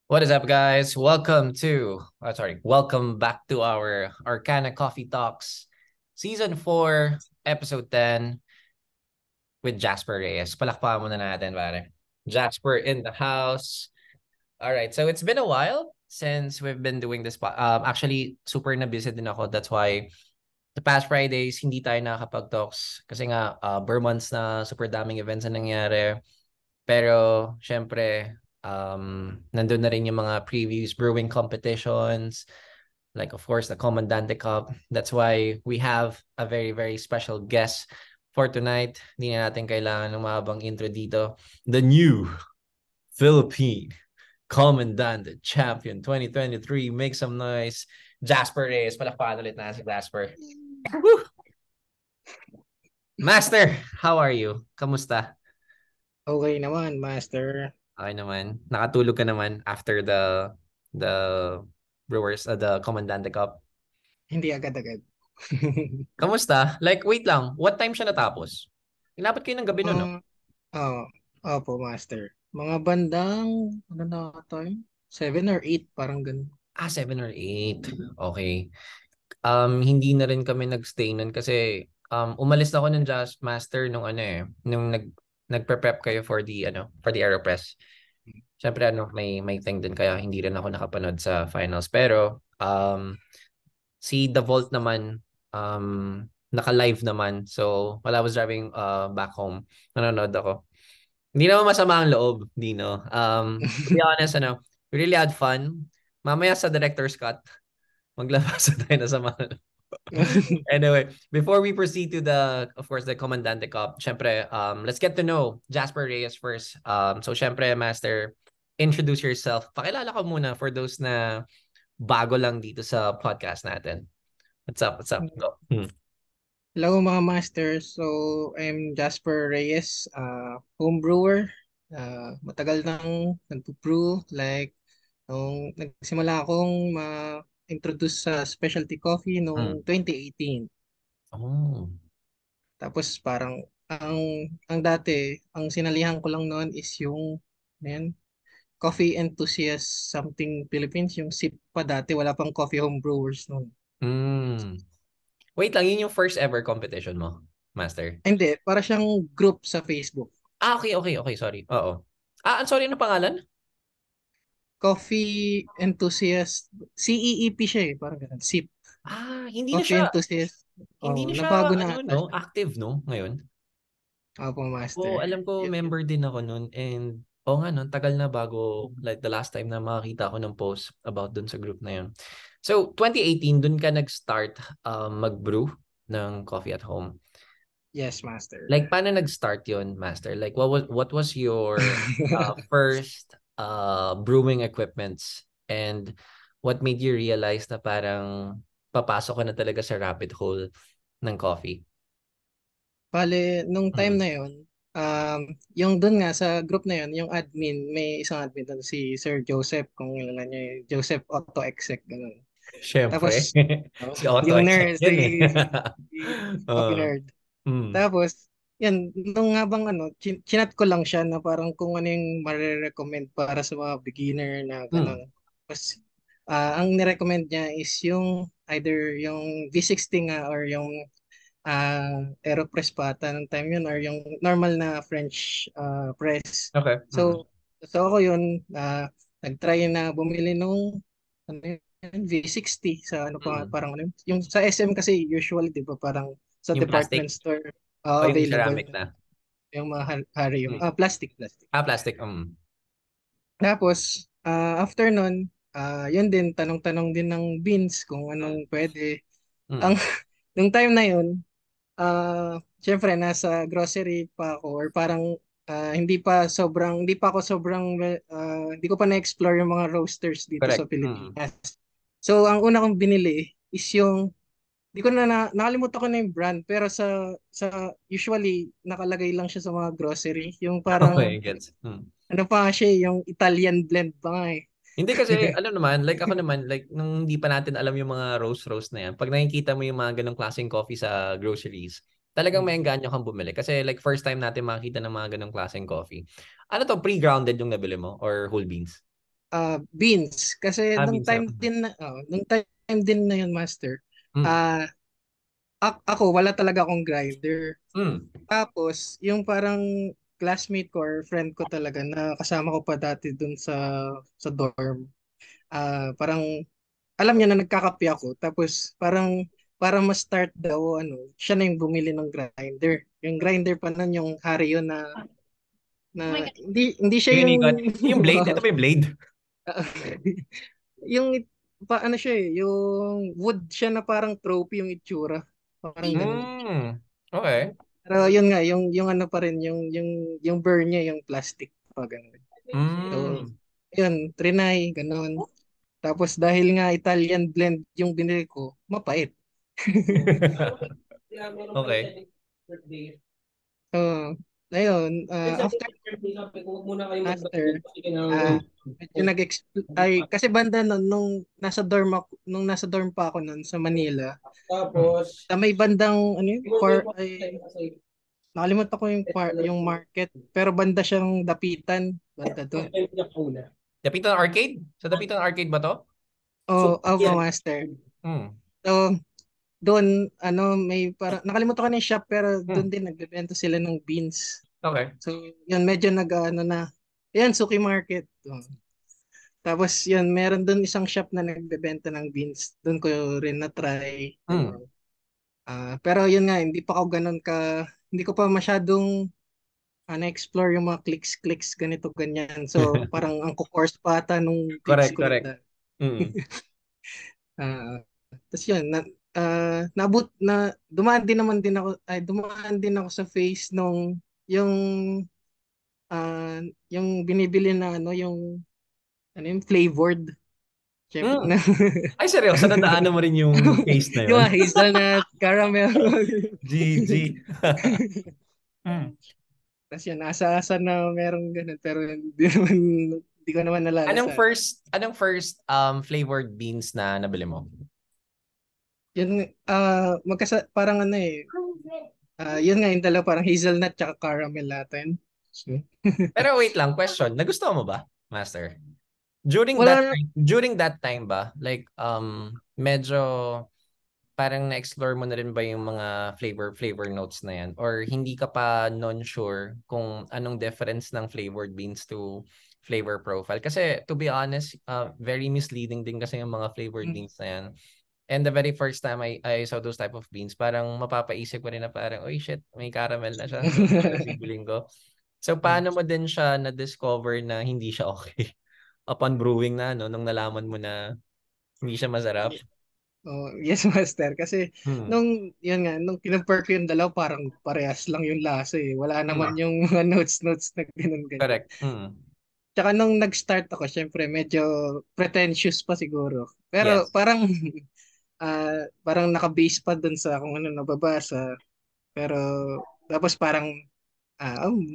What is up, guys? Welcome back to our Arcana Coffee Talks, Season 4, Episode 10, with Jasper Reyes. Palakpakan muna natin, pare. Jasper in the house. All right, so it's been a while since we've been doing this. Actually, super na busy din ako. That's why the past Fridays, hindi tayo nakakapag-talks. Kasi nga, ber months na super daming events na nangyari. Pero, syempre, nandun na rin yung mga previous brewing competitions, like of course the Comandante Cup. That's why we have a very, very special guest for tonight. Hindi na natin kailangan ng mahabang intro dito. The new Philippine Comandante Champion 2023. Make some noise. Jasper Reyes. Palakpakan ulit na si Jasper. Woo! Master, how are you? Kamusta? Okay naman, Master. Okay naman. Nakatulog ka naman after the the Comandante Cup. Hindi agad-agad. Kamusta? Like, wait lang. What time siya natapos? Inabot kayo ng gabi nun, no? Mga, oh, opo, Master. Mga bandang, ano na time? 7 or 8, parang ganun. 7 or 8. Okay. Hindi na rin kami nagstay nun kasi umalis ako ng Jazz Master nung ano eh, nung nagpe-prep kayo for the AeroPress. Siyempre may thing din kaya hindi rin ako nakapanood sa finals. Pero si The Vault naman, naka-live naman. So, while I was driving back home, nanonood ako. Hindi naman masama ang loob, Dino. To be honest, we really had fun. Mamaya sa director's cut, maglabas na tayo na sa mga... Anyway, before we proceed to of course, the Comandante Cup, syempre, let's get to know Jasper Reyes first. So, syempre, Master, introduce yourself. Pakilala ka muna for those na bago lang dito sa podcast natin. What's up? What's up? Go. Hello mga Master. So, I'm Jasper Reyes, home brewer. Matagal nang nagpo-brew. Like, nung nagsimula akong ma-introduce sa specialty coffee Hmm. noong 2018. Oh. Tapos parang ang ang dati, ang sinalihan ko lang noon is yung ano yan, Coffee Enthusiast something Philippines, yung SIP pa dati, wala pang coffee home brewers noon. Hmm. Wait lang, yun yung first ever competition mo, Master. Hindi, para siyang group sa Facebook. Okay, okay, okay. Sorry. Oo. Sorry, ano pangalan? Coffee Enthusiast, CEEP siya eh, parang ganun, SIP. Hindi na Coffee siya, Enthusiast. hindi Oh, na siya, nabago na ano, ata no? siya. Active, no? Ngayon. Opo, Oo, Master. alam ko, member din ako nun. And, nga, no? Tagal na bago, like, the last time na makakita ko ng post about dun sa group na yun. So, 2018, dun ka nag-start mag-brew ng coffee at home. Yes, Master. Like, paano nag-start yon, Master? Like, what was your first brewing equipments, and what made you realize na parang papasok ka na talaga sa rabbit hole ng coffee? Bale, nung time Mm. na yun, yung dun nga sa group na yun, yung admin, may isang admin doon, si Sir Joseph, kung kilala niyo, Joseph Otto Exec, ganun. Siyempre. Tapos, oh, Si Otto yung exec nerd, yun eh. si coffee uh, nerd. mm, Tapos, yan, nung habang chinat ko lang siya na parang kung ano yung marirecommend para sa mga beginner na mm, gano'n. Tapos, ang nirecommend niya is yung either yung V60 nga or yung AeroPress pa ata ng time yun or yung normal na French press. okay. Mm, So ako yun, nag-try na bumili nung ano yun, V60 sa ano pa, mm. parang ano yun. Yung sa SM kasi usually, di ba, parang sa Yung plastic department store o yung available ceramic na? yung mga hari yung Mm. plastic. Plastic. Tapos, after nun, yun din, tanong-tanong din ng beans kung Mm, anong pwede. Ang, mm. nung time na yun, syempre nasa grocery pa ako or parang hindi pa ako sobrang hindi ko pa na-explore yung mga roasters dito sa Correct. Mm. Pilipinas. So ang una kong binili is yung hindi ko nakalimutan ko na yung brand pero sa usually nakalagay lang siya sa mga grocery yung parang Okay, gets. Mm. ano pa nga siya yung Italian blend pa nga eh. Hindi kasi, alam naman, like ako naman, like nung hindi pa natin alam yung mga roast na yan, pag nakikita mo yung mga ganong klaseng coffee sa groceries, talagang may engganyo kang bumili. Kasi like first time natin makita ng mga ganong klaseng coffee. Ano to, pre-grounded yung nabili mo or whole beans? beans. Kasi nung Minsan. time din na, nung time din na yun, master, Mm. ah ako, wala talaga akong grinder. Mm. Tapos, yung parang classmate ko or friend ko talaga na kasama ko pa dati dun sa dorm. Parang alam niya na nagkakape ako. Tapos parang para ma-start daw siya na yung bumili ng grinder. Yung grinder pa nun yung Hario na hindi siya Yung yung inigot. Yung blade. Ito ba yung blade? yung ano siya yung wood siya na parang trophy yung itsura. Parang ganun. Mm. Okay. Pero yun nga, yung ano pa rin, yung burn niya, yung plastic pa ganun. So, Mm. yun, trinay, ganun. Tapos dahil nga Italian blend yung binili ko, mapait. Okay. So, ayun, after master, ah medyo kasi banda nun, nung nasa dorm pa ako nun sa Manila, Mm. sa may bandang, ano yun, nakalimutan ko yung market, pero banda siyang dapitan, banda doon. Dapitan Arcade? Sa Dapitan Arcade ba to? Oh, Ava Master. Mm. So, doon, may parang, nakalimutan ko na yung shop, pero doon Mm. din, nagbebenta sila ng beans. Okay. So, yun, medyo yan, Suki Market. Oh. Tapos, yun, meron doon isang shop na nagbebenta ng beans. Doon ko rin na-try. Mm. Pero yun nga, hindi ko pa masyadong na-explore yung mga clicks, ganito, ganyan. So, parang ang course pa ata nung tips Correct, ko nun. correct. Mm. Tapos yun, dumaan din ako sa phase nung yung yung binibili na yung flavored. Syempre Mm. na Ay, seryoso, nadaanan mo rin yung taste na yung yon. hazelnut, caramel. GG. Mm. Tapos yun, asa-asa na merong ganun pero hindi ko naman nalalasan. Anong first flavored beans na nabili mo? Yun, parang yun nga yung dalawa, parang hazelnut tsaka caramel natin. So, Pero wait lang, question. Nagustuhan mo ba, Master? During that wala. time, during that time ba, like medyo parang na-explore mo na rin ba yung mga flavor notes na yan? Or hindi ka pa non-sure kung anong difference ng flavored beans to flavor profile? Kasi to be honest, very misleading din kasi yung mga flavored beans na yan. And the very first time I saw those type of beans, parang mapapaisip ko rin na parang, oh shit, may caramel na siya. So, bibiling ko. So, paano mo din siya na-discover na hindi siya okay? Upon brewing na, no? Nung nalaman mo na hindi siya masarap. Oh, yes, master. Kasi Hmm. yun nga, nung kinumpare ko yung dalaw, parang parehas lang yung lasa eh. Wala naman Hmm. yung mga notes na ganun ganyan. Correct. Hmm. Tsaka nung nag-start ako, syempre medyo pretentious pa siguro. Pero Yes. parang naka-base pa dun sa kung ano nababasa. Pero tapos parang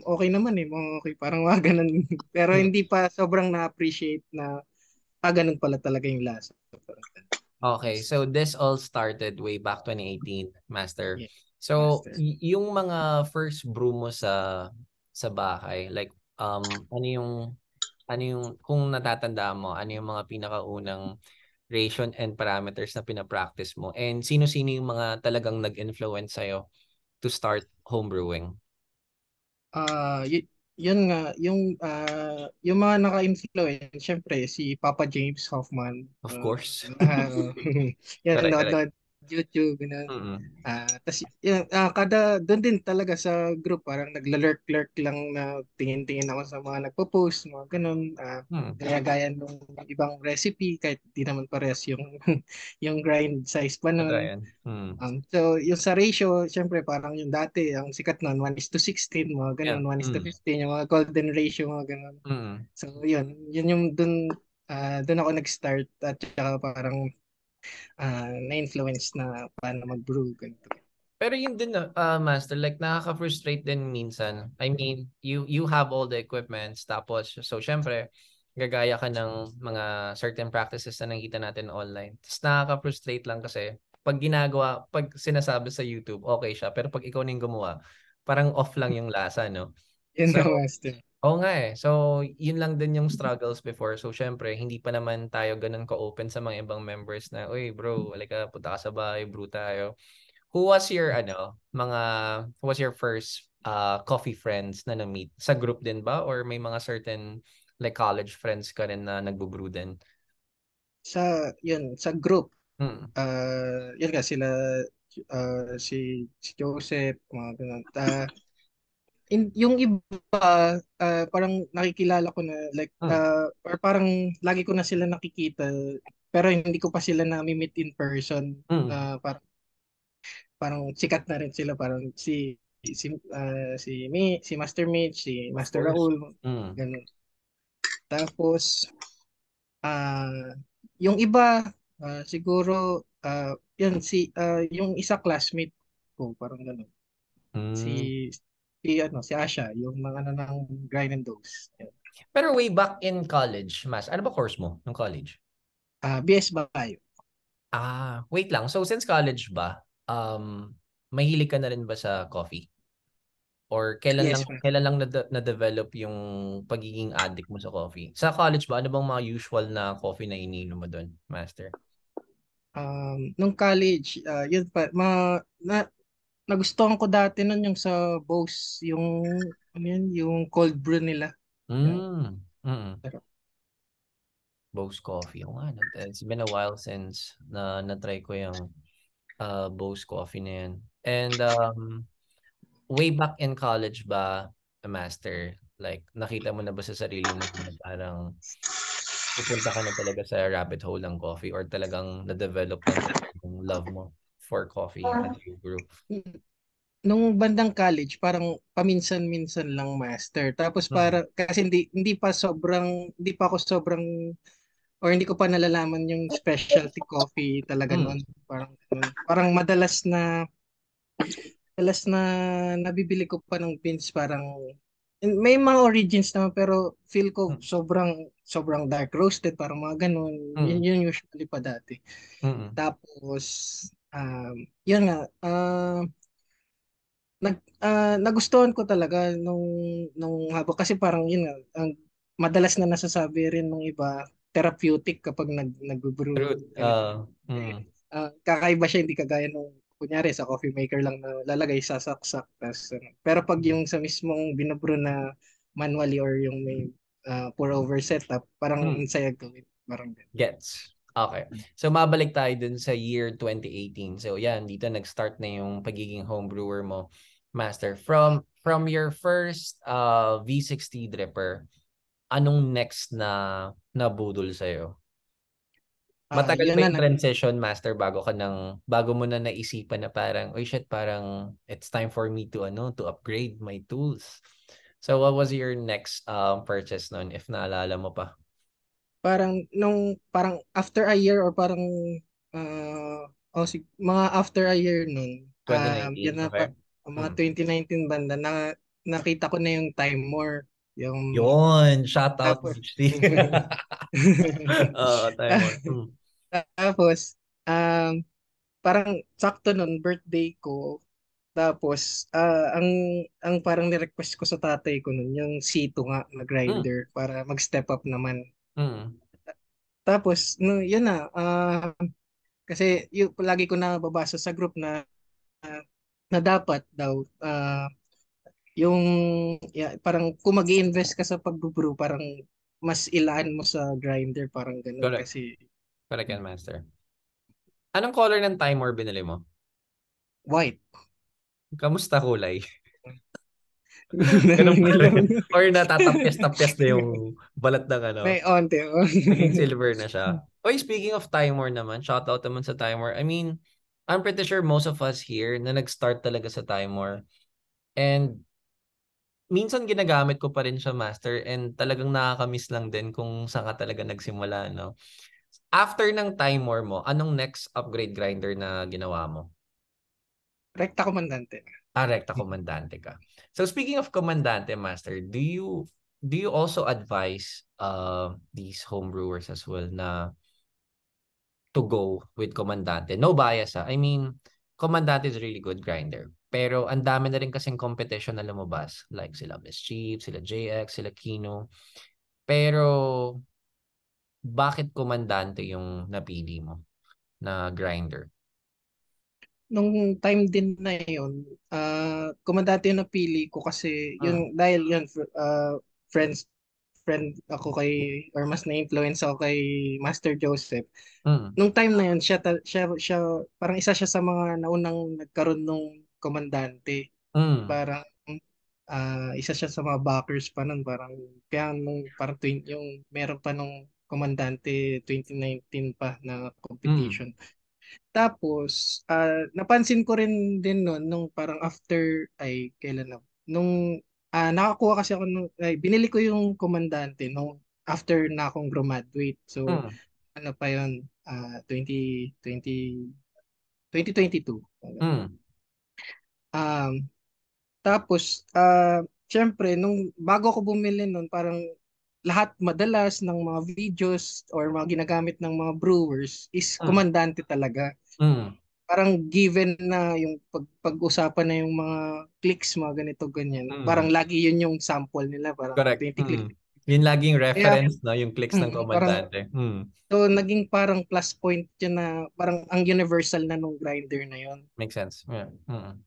okay naman eh, mga okay, parang mga ganun. Pero Hmm. hindi pa sobrang na-appreciate na ganun pala talaga yung lasa. Parang ganun. Okay, so this all started way back 2018, Master. Yeah, So, master. yung mga first brew mo sa bahay, like ano yung kung natatandaan mo, ano yung mga pinakaunang ration and parameters na pina-practice mo? And sino-sino yung mga talagang nag-influence sa'yo to start homebrewing? Yun nga, yung mga naka-influence, syempre, si Papa James Hoffman. Of course. Yan, Correct, correct. nood YouTube, ganun. Mm-mm. Tas, yun, doon din talaga sa group, parang nagla-lurk-lurk lang na tingin-tingin ako sa mga nagpo-post, mga ganun. Hmm. Gaya-gaya nung ibang recipe, kahit di naman parehas yung, yung grind size pa Totoo nun. yan. Hmm. So, yung sa ratio, syempre parang yung dati, ang sikat nun, 1:16, mga Yeah. ganun, 1:15, Mm. yung mga golden ratio, mga ganun. Mm. So, yun yung dun ako nag-start at saka parang na-influence na paano mag-brew, ganito. Pero yun din Master, like nakaka-frustrate din minsan. I mean, you have all the equipments tapos so syempre gagaya ka ng mga certain practices na nakita natin online. Tapos nakaka-frustrate lang kasi pag sinasabi sa YouTube, okay siya. Pero pag ikaw na yung gumawa, parang off lang yung lasa, no? Yun So, na, master. Oo nga eh. So, yun lang din yung struggles before. So, syempre, hindi pa naman tayo ganun ka-open sa mga ibang members na, uy, bro, halika, punta ka sa bahay, brew tayo. Who was your, who was your first coffee friends na na-meet? Sa group din ba? Or may mga certain, like, college friends ka rin na nagbo-brew din? Sa group, Mm. yun nga sila, si Joseph, mga ganun. Yung iba, parang nakikilala ko na like, Mm. or parang lagi ko na sila nakikita, pero hindi ko pa sila na-meet in person. Mm. Parang sikat na rin sila, parang si Master Mitch, si Of Master course. Raul, Mm. ganun. Tapos ah yung iba, siguro, yung isa classmate ko, parang ganun. Si Mm. si Asha, yung mga ano ng Grind and Dose. Yan. Pero way back in college, Mas, ano ba course mo ng college? BS Bayo. Wait lang. So, since college ba, mahilig ka na rin ba sa coffee? Or Yes, ma'am. kailan lang na-develop yung pagiging addict mo sa coffee? Sa college ba, ano bang mga usual na coffee na iniinom mo doon, Master? Nung college, yun pa, nagustuhan ko dati nun yung sa Bose, ano yun, yung cold brew nila. Yan. Mm. Mm. Pero, Bose Coffee. Oo nga, it's been a while since na-try ko yung Bose Coffee na yan. And way back in college ba, Master, like nakita mo na ba sa sarili mo na parang pupunta ka na talaga sa rabbit hole ng coffee or talagang na-develop lang yung love mo for coffee as you grew? nung bandang college, parang paminsan-minsan lang master. Tapos Mm. kasi hindi pa ako sobrang, or hindi ko pa nalalaman yung specialty coffee talaga Mm. noon. Parang madalas na nabibili ko pa ng beans, parang may mga origins naman, pero feel ko Mm. sobrang sobrang dark roasted, parang mga ganun. Yun Mm. yun usually pa dati. Mm. Tapos yun nga, nagustuhan ko talaga nung haba, kasi parang yun nga, ang madalas na nasasabi rin ng iba, therapeutic kapag nag-brew, Truth. ganito. Mm. Kakaiba siya, hindi kagaya nung kunyari sa coffee maker lang na lalagay, sasaksak, tas, ano. Pero pag yung sa mismong binabrew na manually, or yung may pour over setup, parang Mm. ang saya gawin, parang ganun. Gets. Okay. So, mabalik tayo dun sa year 2018. So, yan, dito nag-start na yung pagiging homebrewer mo, Master. From your first V60 dripper, anong next na nabudol sa'yo? Matagal Yun ba na yung transition, Master, bago mo na naisipan na parang, oh shit, parang it's time for me to upgrade my tools. So, what was your next purchase nun, if naalala mo pa? parang after a year, or parang mga after a year nun, yan 2019, na okay? mga Hmm. 2019 banda, nakita ko na yung Time More, yung Yun, shout out tapos HT. Oo, tayo mo. Hmm. tapos um parang sakto nun birthday ko, tapos ang parang ni-request ko sa tatay ko nun yung C2 nga na Hmm. grinder, para mag-step up naman. Hmm. Tapos no, yun na, kasi yung lagi ko nababasa sa group na dapat daw, yung parang kung mag-invest ka sa pag-brew, parang mas ilaan mo sa grinder, parang ganun, Correct. kasi Correct yan, Master. Anong color ng timer binili mo? white. Kamusta kulay? Ganun pa Naninilaw rin. na. Or natatapyas-tapyas na yung balat ng May onte. naging silver na siya. Oy, speaking of timer naman, shout out naman sa timer. I mean, I'm pretty sure most of us here na nag-start talaga sa timer. And minsan ginagamit ko pa rin siya, Master, and talagang nakakamiss lang din kung saan ka talaga nagsimula, no? After ng timer mo, anong next upgrade grinder na ginawa mo? Rekta komandante. Rekta komandante ka. So speaking of komandante, Master, do you also advise these homebrewers as well na to go with komandante? No bias, ah. I mean, komandante is a really good grinder. Pero ang dami na rin kasing competition na lumabas. Like sila Mischief, sila JX, sila Kino. Pero bakit komandante yung napili mo na grinder? Nung time din na yun, komandante yung napili ko kasi Mm, yun, dahil yun, friends, friend ako kay, or mas na-influence ako kay Master Joseph. mm, Nung time na yun, siya, parang isa siya sa mga naunang nagkaroon nung komandante. mm, Parang isa siya sa mga backers pa nun. Parang, kaya nung parang yung meron pa nung komandante 2019 pa na mm, competition. Tapos, napansin ko rin din noon nung parang after, ay, kailan na, nung nakakuha kasi ako nung, ay, binili ko yung komandante nung after na akong graduate. So, mm, ano pa yun, 2020, 2022. mm, Um, Tapos, syempre, nung bago ako bumili nun, parang lahat madalas ng mga videos or mga ginagamit ng mga brewers is mm, komandante talaga. mm, Parang given na yung pag-usapan na yung mga clicks, mga ganito, ganyan. mm. Parang lagi yun yung sample nila, parang Correct. 20 clicks. Mm. Yun laging Kaya, reference, no? Yung clicks ng parang, komandante. Mm. so, naging parang plus point yun na parang ang universal na nung grinder na yun. Makes sense. Yeah. Mm.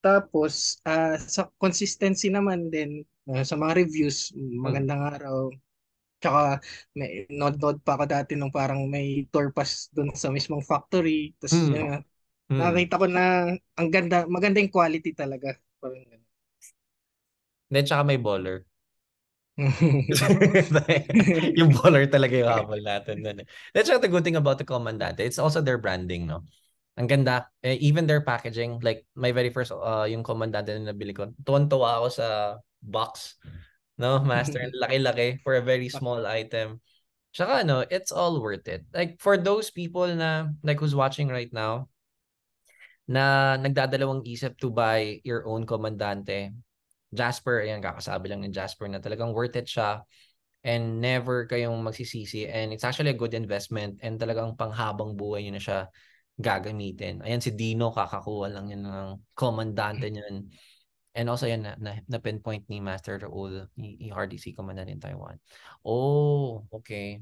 Tapos, sa consistency naman din, sa mga reviews, Mm. magandang araw. Tsaka, may nod-nod pa ako dati nung parang may tour pass dun sa mismong factory. Tapos, Mm. yun nga, Mm. nakita ko na ang ganda, maganda yung quality talaga. Parang ganun. Then, tsaka may baller. Yung baller talaga yung habol natin dun. That's what the good thing about the Comandante. It's also their branding, no? Ang ganda. Even their packaging. Like, my very first, yung Comandante na nabili ko. Tuwan-tuwa ako sa box. No, Master. Ang laki-laki for a very small item. Tsaka, no, it's all worth it. Like, for those people na, like, who's watching right now, na nagdadalawang isip to buy your own Comandante, Jasper, ayan, kakasabi lang ng Jasper na talagang worth it siya and never kayong magsisisi and it's actually a good investment and talagang panghabang buhay nyo na siya gagamitin. Ayan si Dino, kakakuha lang yun ng komandante niyan. And also yan na pinpoint ni Master Raul, RDC Commander in Taiwan. Oh, okay.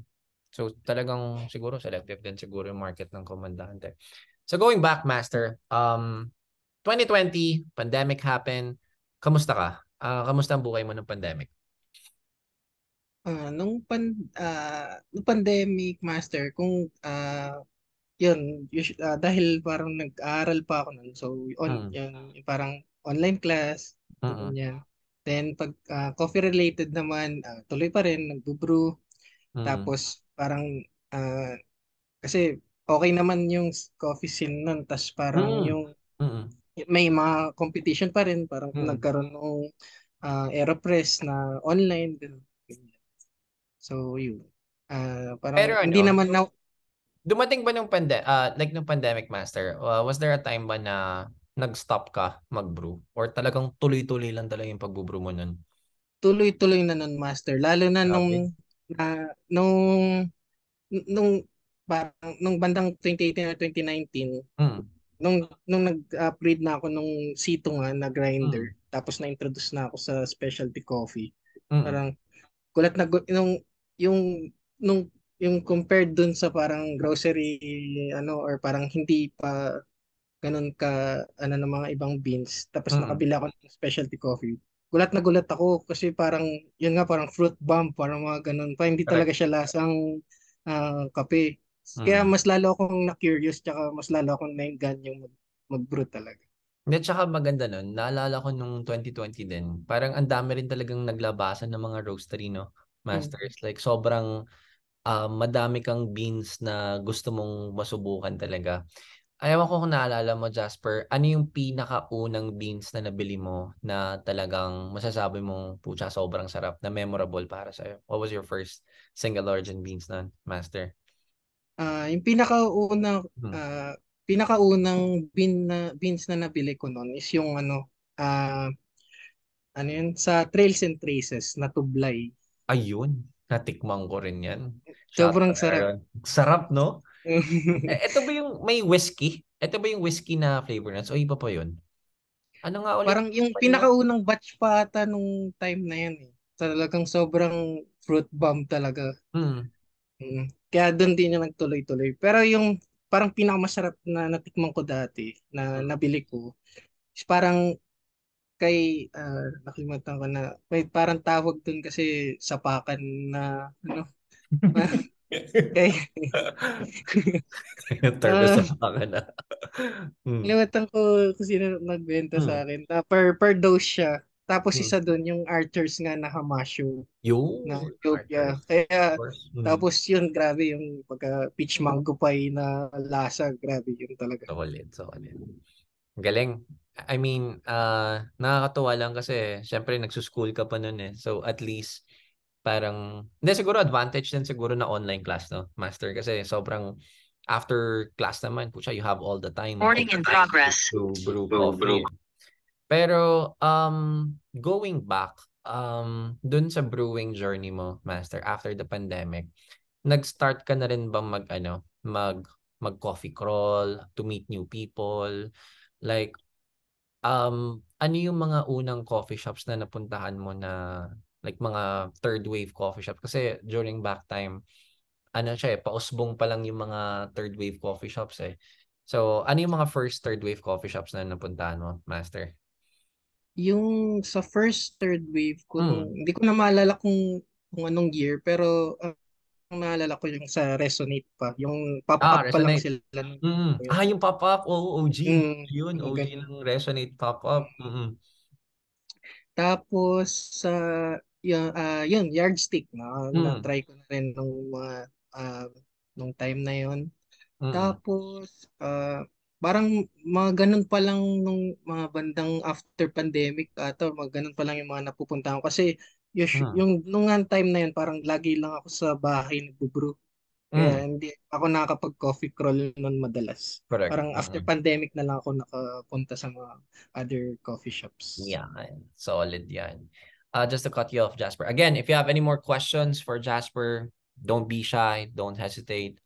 So talagang siguro selective din siguro yung market ng komandante. So going back, Master, 2020, pandemic happened. Kamusta ka? Kamusta ang buhay mo ng pandemic? Nung pandemic, master, kung yun, dahil parang nag-aaral pa ako nun. So, Mm, yun, yung parang online class, mm, ganyan. Then, pag coffee related naman, tuloy pa rin, nagbo-brew. mm, Tapos, parang, ah, kasi okay naman yung coffee scene nun. Tapos, parang mm, yung mm, may mga competition pa rin. Parang mm. nagkaroon ng AeroPress na online. Ganun. So, yun. Pero Parang hindi ano, naman na dumating ba like nung pandemic, Master, was there a time ba na nag-stop ka mag-brew? Or talagang tuloy-tuloy lang talaga yung pag-brew mo nun? tuloy-tuloy na nun, master. Lalo na Grabe. na, nung, nung, parang, nung bandang 2018 or 2019, Mm, nung nag-upgrade na ako nung C2 nga na mm, grinder, tapos na-introduce na ako sa specialty coffee. mm, Parang, gulat na, yung, nung, yung compared dun sa parang grocery, or parang hindi pa ganun ka ano ng mga ibang beans tapos mm. nakabila ako ng specialty coffee. Gulat na gulat ako kasi parang yun nga parang fruit bomb parang mga ganun pa hindi talaga Correct. siya lasang kape. Kaya Mm. mas lalo akong na-curious tsaka mas lalo akong naingan yung mag-brew talaga. Hindi, tsaka maganda nun. Naalala ko nung 2020 din, parang ang dami rin talagang naglabasan ng mga roastery, no? Mm. Masters. Like, sobrang madami kang beans na gusto mong masubukan talaga. Ayaw ko kung naalala mo, Jasper, ano yung pinakaunang beans na nabili mo na talagang masasabi mong, pucha, sobrang sarap, na memorable para sa'yo? What was your first single origin beans na, Master? Yung pinakauna Hmm. pinakaunang beans na nabili ko noon is yung ah ano yun sa Trails and Traces na tublay. Ayun, natikman ko rin yan. Shout Sobrang out, sarap. Aaron. Sarap, no? Ito ba yung may whiskey? Ito ba yung whiskey na flavor nuts? O iba pa yun? Ano nga ulit? Parang yung Company mo? pinakaunang batch pa ata nung time na yan eh. Talagang sobrang fruit bomb talaga. Hmm. Kaya doon din yung nagtuloy-tuloy. Pero yung parang pinakamasarap na natikman ko dati, na Hmm. nabili ko, is parang kay, nakalimutan ko na, may parang tawag doon kasi sapakan na, ano, kay, Yung term ah, sa baka na. Hmm. nakalimutan ko kung sino nagbenta sa Hmm. akin, na per dose siya. Tapos Hmm. isa doon yung Archers nga na Hamashu na Yung Ethiopia. Arthurs. Kaya Of course. Hmm. tapos yun, grabe yung pagka peach mango pie na lasa, grabe yun talaga. Solid, solid. Galing. I mean, nakakatuwa lang kasi syempre nagsuschool ka pa nun eh. So at least parang, hindi siguro advantage din siguro na online class, no, Master? Kasi sobrang after class naman, pucha, you have all the time Morning in progress. to brew Bro, bro. coffee. Pero going back dun sa brewing journey mo, Master, after the pandemic, nag-start ka na rin bang mag coffee crawl to meet new people? Like ano yung mga unang coffee shops na napuntahan mo na like mga third wave coffee shop? Kasi during back time, ano siya eh, pausbong pa lang yung mga third wave coffee shops eh. So, ano yung mga first third wave coffee shops na napuntahan mo, Master? Yung sa first third wave ko nung, Mm. hindi ko na maalala kung anong year, pero ang naalala ko yung sa Resonate pa. Yung pop-up pa lang Resonate. sila nung Mm. yun. Yung pop-up. Oo, OG. Yun, Yung OG ganun. ng Resonate pop-up. Mm. Tapos sa yun, yardstick na Mm. try ko na rin ah, nung time na yun. Mm. Tapos parang mga ganun pa lang nung mga bandang after pandemic ata, mga ganun pa lang yung mga napupuntahan ko. Kasi Mm. yung nung nga time na yun, parang lagi lang ako sa bahay nagbubrew. Kaya Mm. hindi ako nakakapag-coffee crawl noon madalas. Correct. Parang after Mm. pandemic na lang ako nakapunta sa mga other coffee shops. Yan. Solid yan. Just to cut you off, Jasper. Again, if you have any more questions for Jasper, don't be shy. Don't hesitate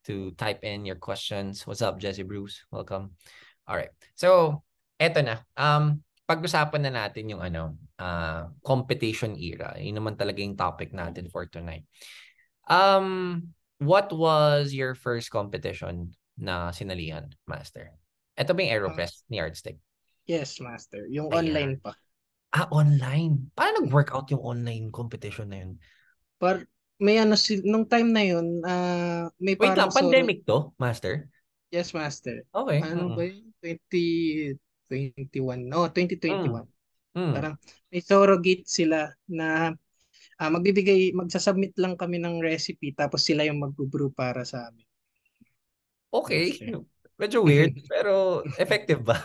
to type in your questions. What's up, Jesse Bruce? Welcome. All right. So, eto na. Pag-usapan na natin yung competition era. Yun naman talaga yung topic natin for tonight. What was your first competition na sinalihan, Master? Ito ba yung Ah, AeroPress ni Yardstick? yes, master. Yung online Ayan. pa. Online. Paano Hmm. nag-workout yung online competition na yun? May ano nung time na yun, may Wait parang lang, solo. pandemic to, Master? Yes, master. Okay. Ano ba Mm. yun? 2021. No, Mm. 2021. Mm. Parang may surrogate sila na magsasubmit lang kami ng recipe tapos sila yung mag-brew para sa amin. Okay. Master. Medyo weird, pero effective ba?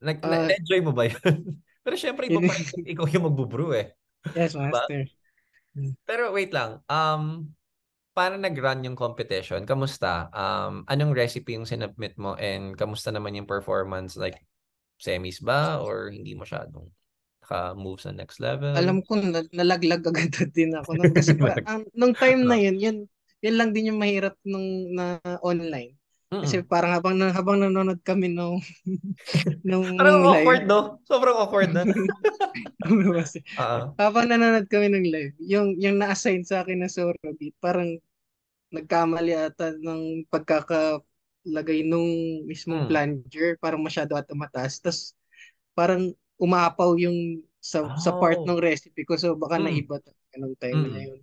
Ah, Na-enjoy mo ba yun? Pero syempre, iba pa rin kung ikaw yung magbubrew eh. yes, Diba? master. Pero wait lang, paano nag-run yung competition? Kamusta? Anong recipe yung sinubmit mo and kamusta naman yung performance? Like, semis ba or hindi masyadong naka-move sa next level? Alam ko nalaglag agad din ako noon kasi nung time na Ah. yun lang din yung mahirap nung na online. Kasi Mm. parang habang nanonood kami nung Parang nung live. awkward, no? Sobrang awkward na. Kasi Ah. habang nanonood kami ng live, yung na-assign sa akin na surrogate, parang nagkamali ata ng pagkakalagay nung mismong Mm. plunger, parang masyado ata mataas. Tapos parang umapaw yung sa part Oh. ng recipe ko, so baka Mm. naiba talaga nung time na Mm. yun.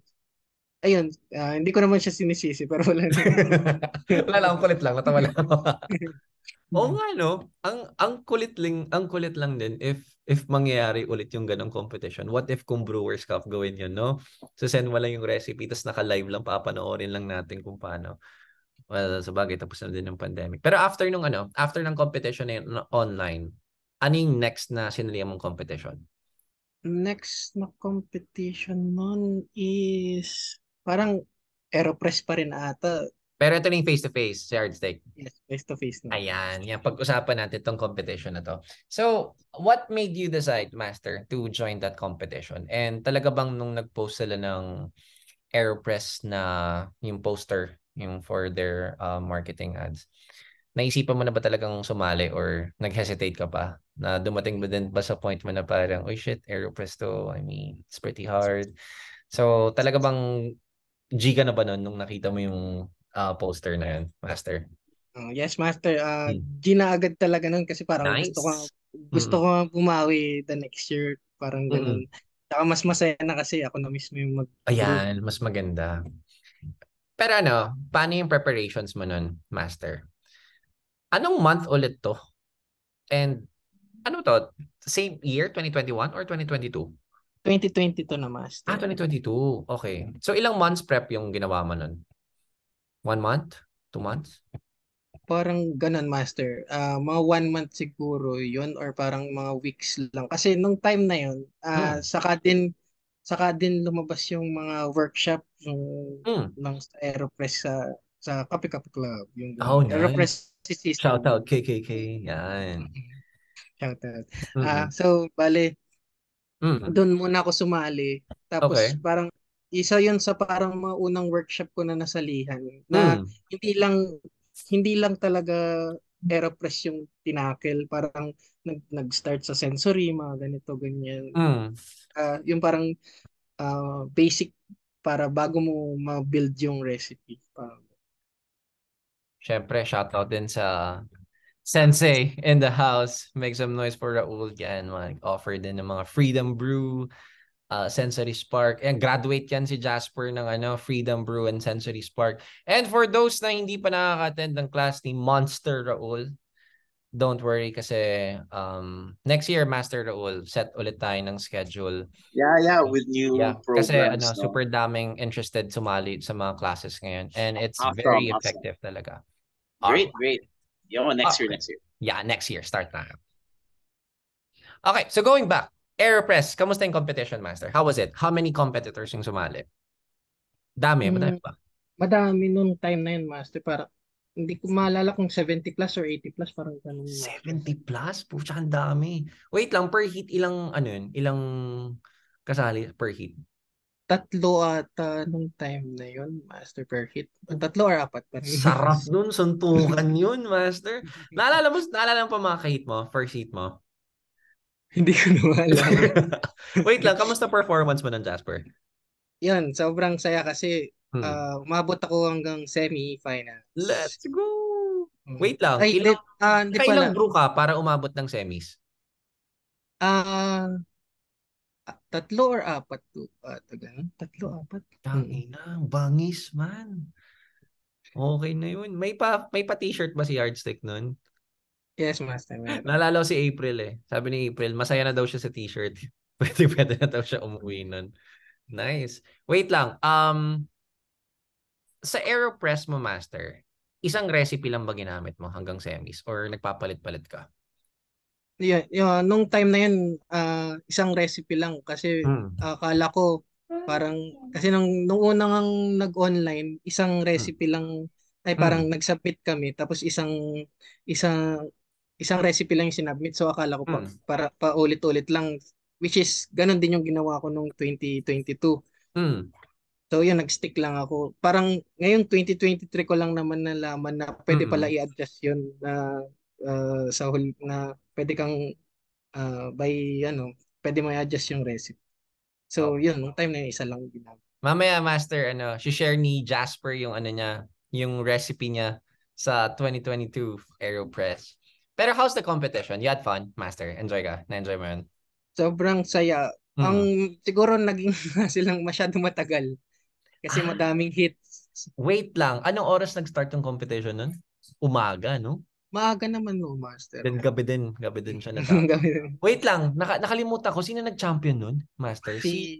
Ayun, hindi ko naman siya sinisisi pero wala naman. Wala lang, ang kulit lang. Natawa lang. Oo nga no. Ang kulit lang din if mangyayari ulit yung ganong competition. What if kung Brewers Cup gawin yun, no? So send mo lang yung recipe tapos naka-live lang papanoorin lang natin kung paano. Well, sa bagay tapos na din yung pandemic. Pero after ng competition na yun, online, ano yung next na sinalihan mong competition? Next na competition nun is parang Aeropress pa rin ata. Pero ito na yung face-to-face, sa Yardstick. Yes, face to face na. Ayan, yan. Pag-usapan natin itong competition na to. So, what made you decide, Master, to join that competition? And talaga bang nung nag-post sila ng AeroPress na yung poster, yung for their marketing ads, naisipan mo na ba talagang sumali or nag-hesitate ka pa? Na dumating ba din ba sa point mo na parang, oh shit, Aeropress to. I mean, it's pretty hard. So, talaga bang G ka na ba nun nung nakita mo yung poster na yun, Master? Yes, Master. Hmm. Ginaagad talaga nun kasi parang Nice. gusto Mm-mm. ko nga bumawi the next year. Parang Mm-mm. ganun. Saka mas masaya na kasi ako na mismo yung mag-group. Ayan, mas maganda. Pero ano, paano yung preparations mo nun, Master? Anong month ulit to? And ano to? Same year, 2021 or 2022? 2022 na, Master. 2022. Okay. So ilang months prep yung ginawa mo nun? 1 month? 2 months? Parang ganun, Master. Mga 1 month siguro yun or parang mga weeks lang. Kasi nung time na yun, Hmm. saka din lumabas yung mga workshop Hmm. ng Aeropress sa Kape Kape Club. Yung Oh, ganun. Aeropress nice. season Shout out KKK. Yan. Shout out. Mm-mm. So, bale, Mm. doon muna ako sumali. Tapos Okay. parang isa yun sa parang mga unang workshop ko na nasalihan na Mm. hindi lang talaga Aeropress yung tinakel. Parang nag-start sa sensory, mga ganito, ganyan. Mm. Yung parang basic para bago mo ma-build yung recipe. Parang, Siyempre, shout out din sa Sensei in the house. Make some noise for Raul. Yan, mag-offer din ng mga Freedom Brew, Sensory Spark. And graduate yan si Jasper ng Freedom Brew and Sensory Spark. And for those na hindi pa nakaka-attend ng class ni Monster Raul, don't worry kasi next year, Master Raul, set ulit tayo ng schedule. Yeah, yeah, with new Yeah, kasi programs, no? super daming interested sumali sa mga classes ngayon. And it's Awesome, very awesome. effective talaga. All Great, great. Yo, next year, right. next year. Yeah, next year, start na. Okay, so going back, Aeropress, kamusta yung competition, Master? How was it? How many competitors yung sumali? Madami mm, ba? madami nung time na yun, Master. Parang hindi ko maalala kung 70 plus or 80 plus, parang ganun, Master. 70 plus? Pucha, ang dami. Wait lang, per heat, ilang, ano yun? Ilang kasali per heat? Tatlo ata nung time na yun, Master, per hit. Tatlo or apat, parang Sarap nun, suntukan yun, Master. Naalala mo pa mga kahit mo, first heat mo? Hindi ko na maalala. Wait lang, kamusta performance mo ng Jasper? Yun, sobrang saya kasi Hmm. umabot ako hanggang semi-finals. Let's go! Mm. Wait lang, Ay, hindi pala. nakailang brew ka para umabot ng semis? Ah, tatlo or apat to. Ganun. Tatlo, apat. Mm. Tangina, bangis man. Okay na yun. May pa t-shirt ba si Yardstick nun? Yes, Master, meron. Naalala ko si April eh. Sabi ni April, masaya na daw siya sa t-shirt. Pwede na daw siya umuwi nun. Nice. Wait lang. Sa AeroPress mo, Master, isang recipe lang ba ginamit mo hanggang semis? Or nagpapalit-palit ka? Nung time na yun, isang recipe lang kasi Hmm. akala ko parang kasi nung unang nag-online, isang Hmm. recipe lang ay parang Hmm. nag-submit kami tapos isang isang recipe lang yung sinubmit. So akala ko Hmm. para paulit-ulit lang which is ganun din yung ginawa ko nung 2022. Hmm. So yun, nag-stick lang ako. Parang ngayon 2023 ko lang naman nalaman na pwede pala Hmm. i-adjust yun na sa huli na pwede kang by pwede mo i-adjust yung recipe. So Okay. yun, nung time na yun, isa lang ginagawa. Mamaya, Master, share ni Jasper yung niya, yung recipe niya sa 2022 AeroPress. Pero how's the competition? You had fun, Master. Enjoy ka? Na-enjoy mo yun? Sobrang saya. Ang Mm. siguro naging silang masyado matagal kasi Ah, madaming hits. wait lang. Anong oras nag-start yung competition nun? Umaga, no? Maaga naman no, Master. Then gabi din siya natapos. Gawin- Wait lang, nakalimutan ko. Sino nag-champion nun, Master? si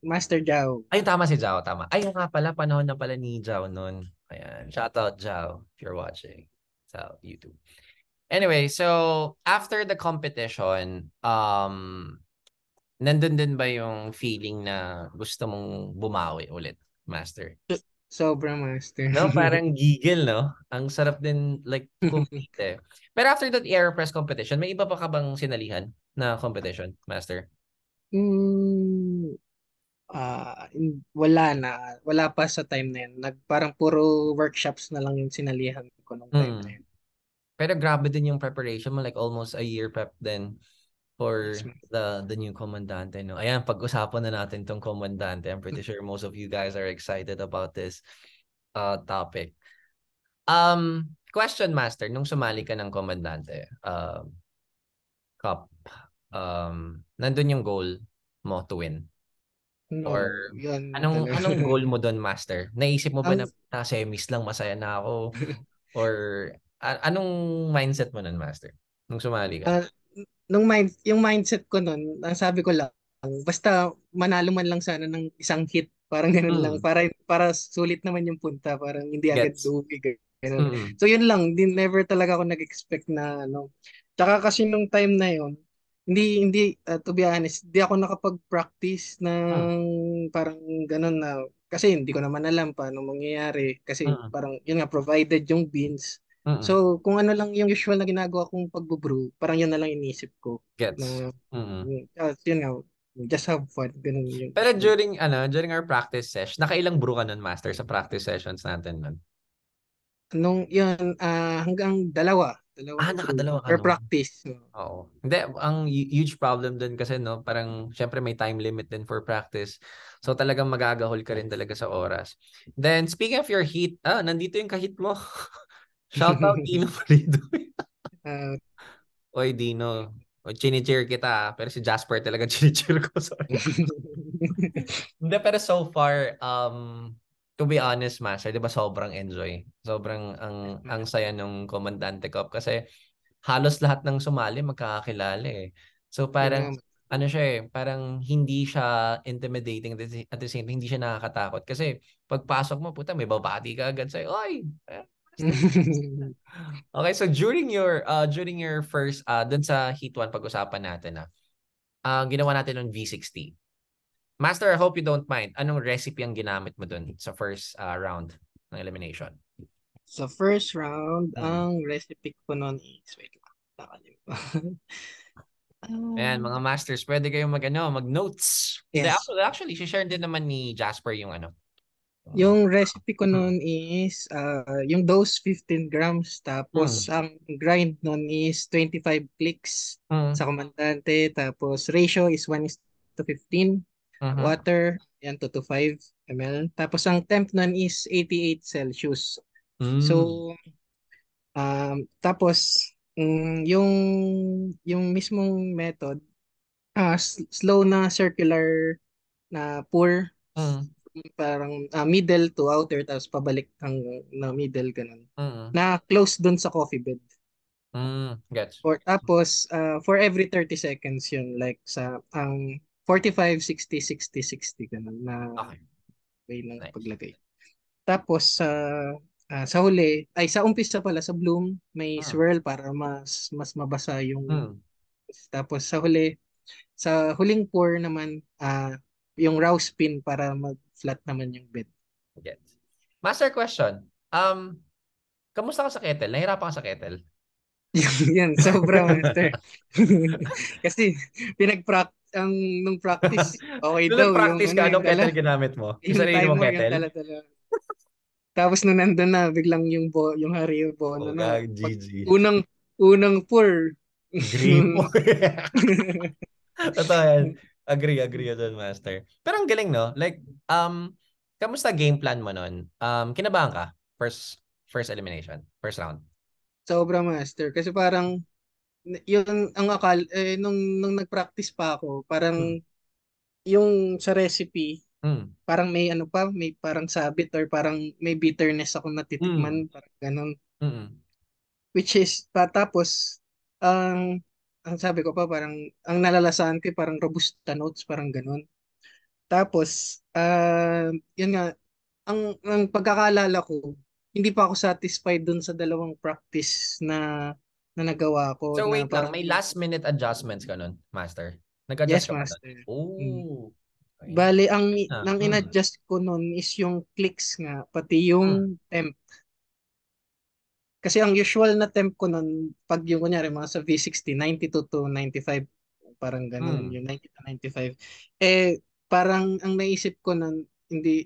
Master Jao. Ay, tama si Zhao, tama. Ay, nga pala, panahon na pala ni Zhao nun. Ayan, shout out Zhao if you're watching sa YouTube. Anyway, so after the competition, nandun din ba yung feeling na gusto mong bumawi ulit, Master? Sobra, Master. No, parang gigil, no? Ang sarap din, like, compete eh. Pero after that AeroPress competition, may iba pa ka bang sinalihan na competition, Master? Hmm, wala na. Wala pa sa time na yun. Parang puro workshops na lang yung sinalihan ko nung time na Hmm. yun. Pero grabe din yung preparation mo, like almost a year prep din for Yes, ma'am. the new Komandante, no? Ayan, pag-usapan na natin tong Komandante. I'm pretty sure most of you guys are excited about this topic. Question Master, nung sumali ka ng Komandante Cup, nandun yung goal mo to win? Or No, yun anong talaga. goal mo doon, Master? Naisip mo ba Ang na semis lang masaya na ako? Or anong mindset mo nun, Master? Nung sumali ka? ah, yung mindset ko nun, ang sabi ko lang, basta manalo man lang sana ng isang hit, parang ganun lang, Mm, para sulit naman yung punta, parang hindi agad gets. lugi, ganun. Mm, So yun lang, never talaga ako nag-expect na ano. Tsaka kasi nung time na yun, to be honest, hindi ako nakapag-practice mm, ng parang ganun na, kasi hindi ko naman alam paano mangyayari, kasi mm, parang yun nga, provided yung beans. mm, So, kung ano lang yung usual na ginagawa kong pag-brew, parang yun na lang inisip ko gets. na Mm. yun nga, just have fun, ganun yung Pero isip. during our practice session, nakailang brew ka nun, Master, sa practice sessions natin nun? Nung yun, hanggang dalawang brew Nakadalawa ka per nun. practice. So, Oo. Hindi, ang huge problem din kasi, no, parang syempre may time limit din for practice. So talagang magagahol ka rin talaga sa oras. Then, speaking of your heat, nandito yung kahit mo. Shout out Dino Pulido. ah, Oy, Dino. O, chinicheer kita, pero si Jasper talaga chinicheer ko. Sorry. Hindi, pero so far, to be honest, Master, di ba sobrang enjoy. Sobrang ang saya nung Komandante Cup kasi halos lahat ng sumali magkakakilala eh. So yun nga. parang ano siya eh, parang hindi siya intimidating at the same time, hindi siya nakakatakot. Kasi pagpasok mo, puta, may babati ka agad sa'yo. Oy! Master. Okay, so during your first dun sa Heat 1 pag-usapan natin ginawa natin ng V60. Master, I hope you don't mind. Anong recipe ang ginamit mo dun sa first round ng elimination? Sa first round, Mm. ang recipe ko noon is, wait lang, nakalimutan. Ayan, mga masters, pwede kayong mag-notes. Hindi, Yes. actually, share din naman ni Jasper yung ano. Yung recipe ko Mm. noon is yung dose 15 grams Mm. tapos ang grind noon is 25 clicks Mm. sa komandante tapos ratio is 1:15 Mhm. water yan 2 to 5 ml tapos ang temp noon is 88 Celsius. Mm. So tapos yung mismong method slow na circular na pour Mm. parang middle to outer tapos pabalik hanggang na middle ganun. Mm. Na close dun sa coffee bed. Gets. Or tapos for every 30 seconds yun like sa ang 45 60 60 60 ganun na Okay. way ng Nice. paglagay. Tapos sa huli ay sa umpisa pala sa bloom may Mm. swirl para mas mabasa yung Mm. tapos sa huling pour naman yung rouse spin para mag-flat naman yung bed. Gets. Master question. Kamusta ka sa kettle? Nahirapan ka sa kettle? Yan, sobra master. Kasi nung practice, okay Nung daw yung nag-practice ano ka, yung anong kettle dala, ginamit mo? Yung yung sarili mong timer yung kettle? dala-dala. Tapos nung nandun na, biglang yung Harry yung Bono Oh, na pag GG. unang unang pour. Gripo. Totoo yan. Agree ako doon, Master. Pero ang galing, no? Like, kamusta game plan mo nun? Kinabahan ka? First elimination? First round? Sobra master kasi parang yun ang nung nag-practice pa ako, Mm. parang yung sa recipe Mm. parang may parang sabit or parang may bitterness ako Mm. natitikman, parang ganun. Mm. Which is, tapos, ang, ang sabi ko pa, parang, ang nalalasahan ko, parang robusta notes, parang ganun. Tapos, yun nga, ang pagkakaalala ko, hindi pa ako satisfied dun sa dalawang practice na nagawa ko, So na wait lang, parang, may last minute adjustments ka nun, Master? Nag-adjust yes, ka ba nun? master. Mm. Oh. Okay. Bale, Ah, nang in-adjust ko nun is yung clicks nga, pati yung temp. Kasi ang usual na temp ko nun, pag yung kunyari mga sa V60, 92 to 95, parang ganun, Mm. yung 90 to 95. Parang ang naisip ko nun, hindi,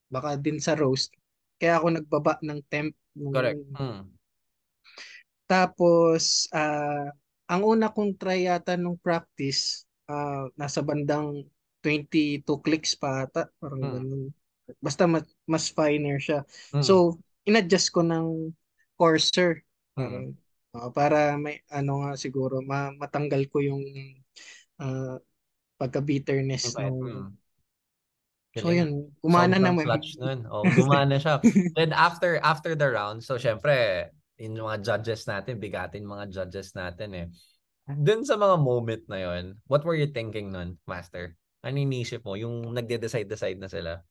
baka din sa roast, kaya ako nagbaba ng temp. Correct. Mm. Tapos, ang una kong try yata nung practice, nasa bandang 22 clicks pa ata, parang Mm. ganun. Basta mas finer siya. Mm. So, inadjust ko ng coarser. Mm. Parang, para may ano nga siguro, matanggal ko yung ah, pagka-bitterness nung... So, Galing. yun, gumana Sobrang naman. clutch nun. Oh, gumana siya. Then after the round, so syempre, yung mga judges natin, bigatin mga judges natin eh. Dun sa mga moment na yon, what were you thinking nun, Master? Ano iniisip mo? Yung nagde-decide na sila.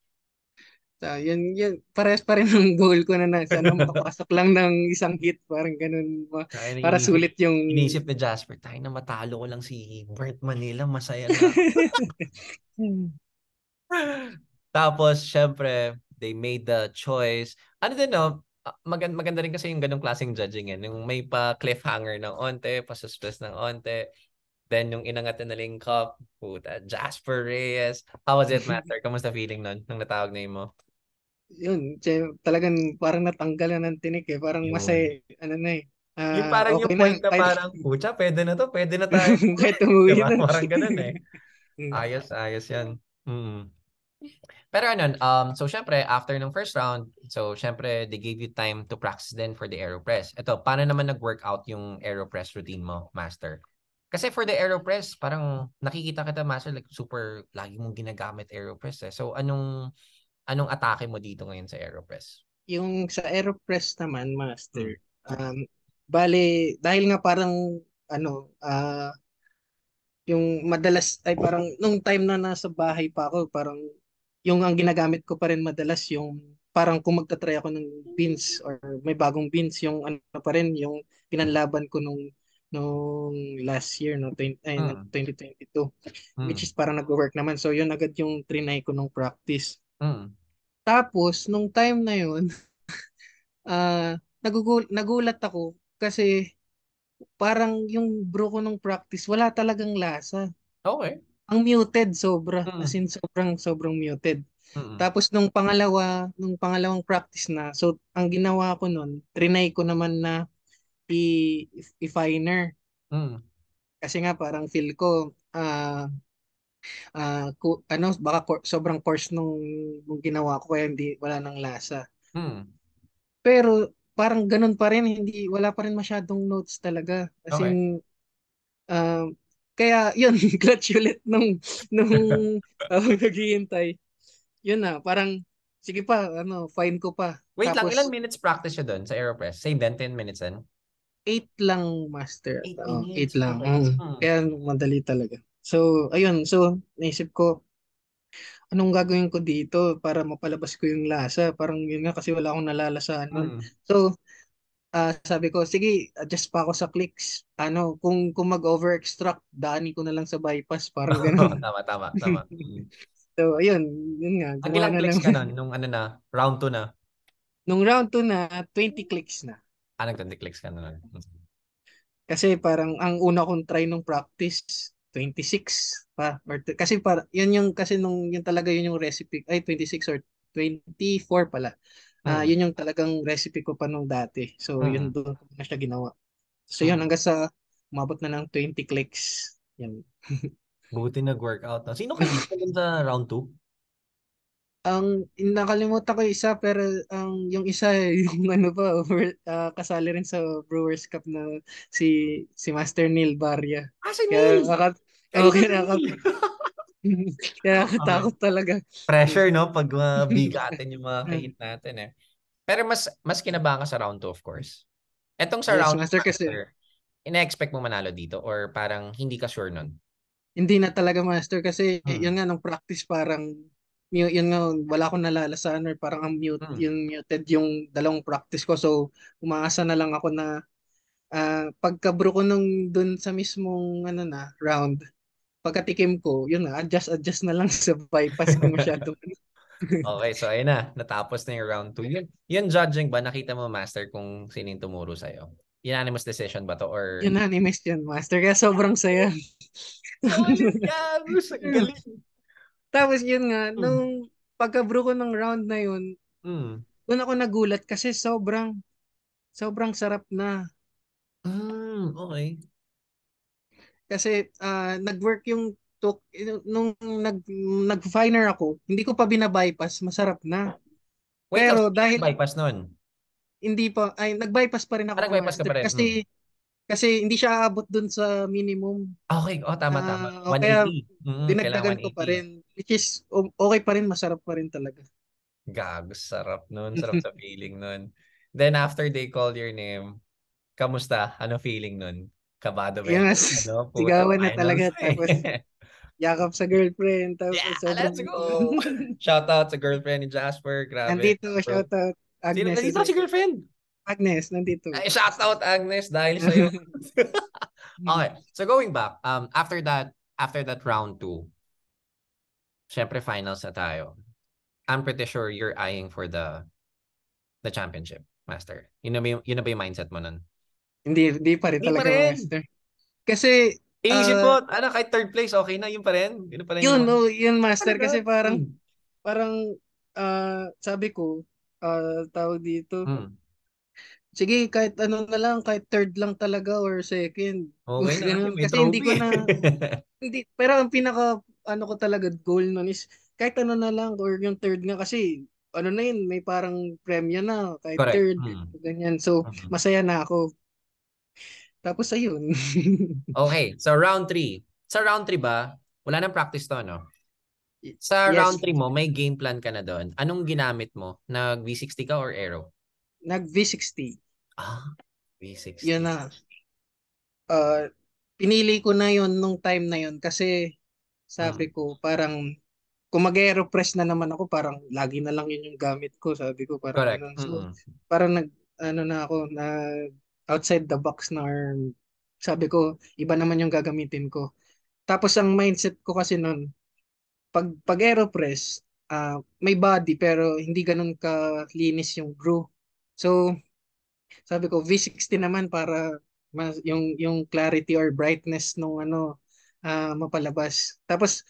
Yun, pares pa rin ang goal ko na sana makapasok lang ng isang hit, parang ganun, Kaya na para sulit yung... inisip ni Jasper, tayo na matalo ko lang si Bert Manila, masaya na. Tapos, syempre, they made the choice. Ano din, no? Maganda rin kasi yung ganong klaseng judging yan. Yung may pa-cliffhanger ng onte, pa-suspense ng onte. Then, yung inangat na naling cup, puta, Jasper Reyes. How was it, Master? Kamusta feeling nun nung natawag na yun mo? Yun, talagang parang natanggal na ng tinik eh. Parang Yun. masaya, ano na eh. Yung parang Okay yung na, point na kahit, parang, pucha, pwede na tayo. kahit umuwi Diba? na. Parang ganun eh. Ayos yan. Mm. Pero ano, so syempre, after ng first round, so syempre, they gave you time to practice then for the AeroPress. Ito, paano naman nag-workout yung AeroPress routine mo, Master? Kasi for the AeroPress, parang nakikita kita, Master, like super, lagi mong ginagamit AeroPress eh. So, anong atake mo dito ngayon sa AeroPress? Yung sa AeroPress naman, Hmm. Master, bale, dahil nga parang, ano, yung madalas, ay parang, nung time na nasa bahay pa ako, parang, yung ang ginagamit ko pa rin madalas, yung, parang kung magta-try ako ng beans, or may bagong beans, yung ano pa rin, yung pinanlaban ko nung last year, no, ng Hmm. 2022, which Hmm. is parang nag-work naman. So, yun agad yung trinay ko nung practice. Hmm. Tapos, nung time na yun, nagulat ako kasi parang yung brew ko nung practice, wala talagang lasa. Okay. Ang muted sobra, as Hmm. in sobrang muted. Hmm. Tapos nung pangalawang practice na, so ang ginawa ko nun, trinay ko naman na i-finer. Hmm. Kasi nga parang feel ko, baka sobrang coarse nung ginawa ko kaya hindi, wala nang lasa. Hmm. Pero parang ganun pa rin, hindi, wala pa rin masyadong notes talaga. As Okay. in, um, kaya yun, clutch ulit nung naghihintay. Yun na, parang, sige pa, fine ko pa. Wait lang, ilang Tapos, minutes practice yun doon sa AeroPress? Same din, 10 minutes din? 8 lang, master. 8 8 minutes. lang. Okay. Hmm. Kaya madali talaga. So, ayun. So, naisip ko, anong gagawin ko dito para mapalabas ko yung lasa? Parang yun nga kasi wala akong nalalasahan nun. Hmm. So, sabi ko, sige, adjust pa ako sa clicks. Kung mag-over-extract, daanin ko na lang sa bypass. Parang ganun. Tama, tama, tama. Hmm. So, ayun. Yun nga, Ang gumawa ilang na clicks lang. ka nun? Nung ano na, round 2 na. Nung round 2 na, 20 clicks na. Nag-20 clicks ka na nun. Kasi parang ang una kong try nung practice, 26 pa. Kasi kasi yun talaga yun yung recipe, ay 26 or 24 pala. Hmm. Yun yung talagang recipe ko pa nung dati. So yun Hmm. doon ko na siya ginawa. So yun Hmm. hanggang sa umabot na ng 20 clicks. Yan. Buti nag-workout na. Sino kaibigan dun sa round 2? Nakalimutan ko isa pero yung isa yung ano pa kasali rin sa Brewers Cup na si Master Neil Barria. Si Kaya Neil! okay Kaibigan ni Neil! kaya Okay. nakatakot talaga. Pressure, no? Pag bigatin yung mga kahit natin eh. Pero mas kinabahan ka sa round 2, of course. Etong sa Yes, round 2, Master, kasi Master, ina-expect mo manalo dito or parang hindi ka sure nun? hindi na talaga, Master, kasi Hmm. yun nga nung practice parang yun nga wala akong nalalasan or parang Hmm. yung muted yung dalawang practice ko, so umaasa na lang ako na pagka-bro ko nung dun sa mismong round, pagkatikim ko yun na, adjust na lang sa bypass kung masyadong Okay, so ayun na. Natapos na yung round 2. Yun judging ba? Nakita mo, Master, kung sino yung tumuro sa'yo? Unanimous decision ba to or... unanimous yun, Master, kaya sobrang saya. Solid yan! Ang galing! Tapos yun nga, Hmm. nung pagka-bro ko ng round na yun, Hmm. doon ako nagulat kasi sobrang sarap na. Okay. Kasi nag-work yung nung nag-finer ako, hindi ko pa binabypass, masarap na. Wait lang, Pero hindi ka dahil nag-bypass nun? hindi pa, ay nag-bypass pa rin ako Nag-bypass ka master pa rin? kasi hindi siya aabot dun sa minimum. Okay, tama. O kaya 180. Kailangan dinagdagan ko pa 180. rin, which is okay pa rin, masarap pa rin talaga. Gago, sarap nun. Sarap sa feeling nun. Then after they call your name, kamusta? Ano feeling nun? Kabado ba Yun, yan? mas Ano? Puta, sigawan na finals. talaga. Tapos yakap sa girlfriend. Yeah, Tapos sobrang... let's go! Shout out sa girlfriend ni Jasper. Grabe. Nandito, Bro. shoutout. Sino? Agnes is Nandito si girlfriend. Agnes, nandito. Ay, shout out Agnes dahil sa'yo. Okay, so going back, after that round 2, syempre finals na tayo. I'm pretty sure you're eyeing for the championship, Master. Yun na ba yung mindset mo nun? Hindi pa rin Hindi pa talaga, rin. master. Kasi, Iisip mo, kahit third place, okay na, yun pa rin. Yun pa rin yun, yung... no, yun, master. Talaga? Kasi parang, sabi ko, tawag dito, Mm. sige, kahit ano na lang, kahit third lang talaga or second. Okay na kasi Ganun. may Kasi hindi ko trophy. hindi, pero ang pinaka, ano ko talaga, goal nun is, kahit ano na lang, or yung third nga, kasi, ano na yun, may parang premyo na, kahit Correct. third, ganyan. So, Mm. masaya na ako. Tapos, ayun. Okay, so round 3. Sa round 3 ba, wala nang practice to, no? Sa Yes, round 3 mo, may game plan ka na doon. Anong ginamit mo? Nag V60 ka or Aero? nag V60. Ah, Yun V60. na. Uh, pinili ko na yun nung time na yun kasi Mm. sabi ko parang kung mag-aeropress na naman ako parang lagi na lang yun yung gamit ko, sabi ko parang Correct. ganun. So parang ano na ako na outside the box na, or sabi ko iba naman yung gagamitin ko. Tapos ang mindset ko kasi nun, pag aeropress, may body pero hindi ganun ka linis yung brew. So sabi ko V60 naman para yung clarity or brightness nung ano, mapalabas. Tapos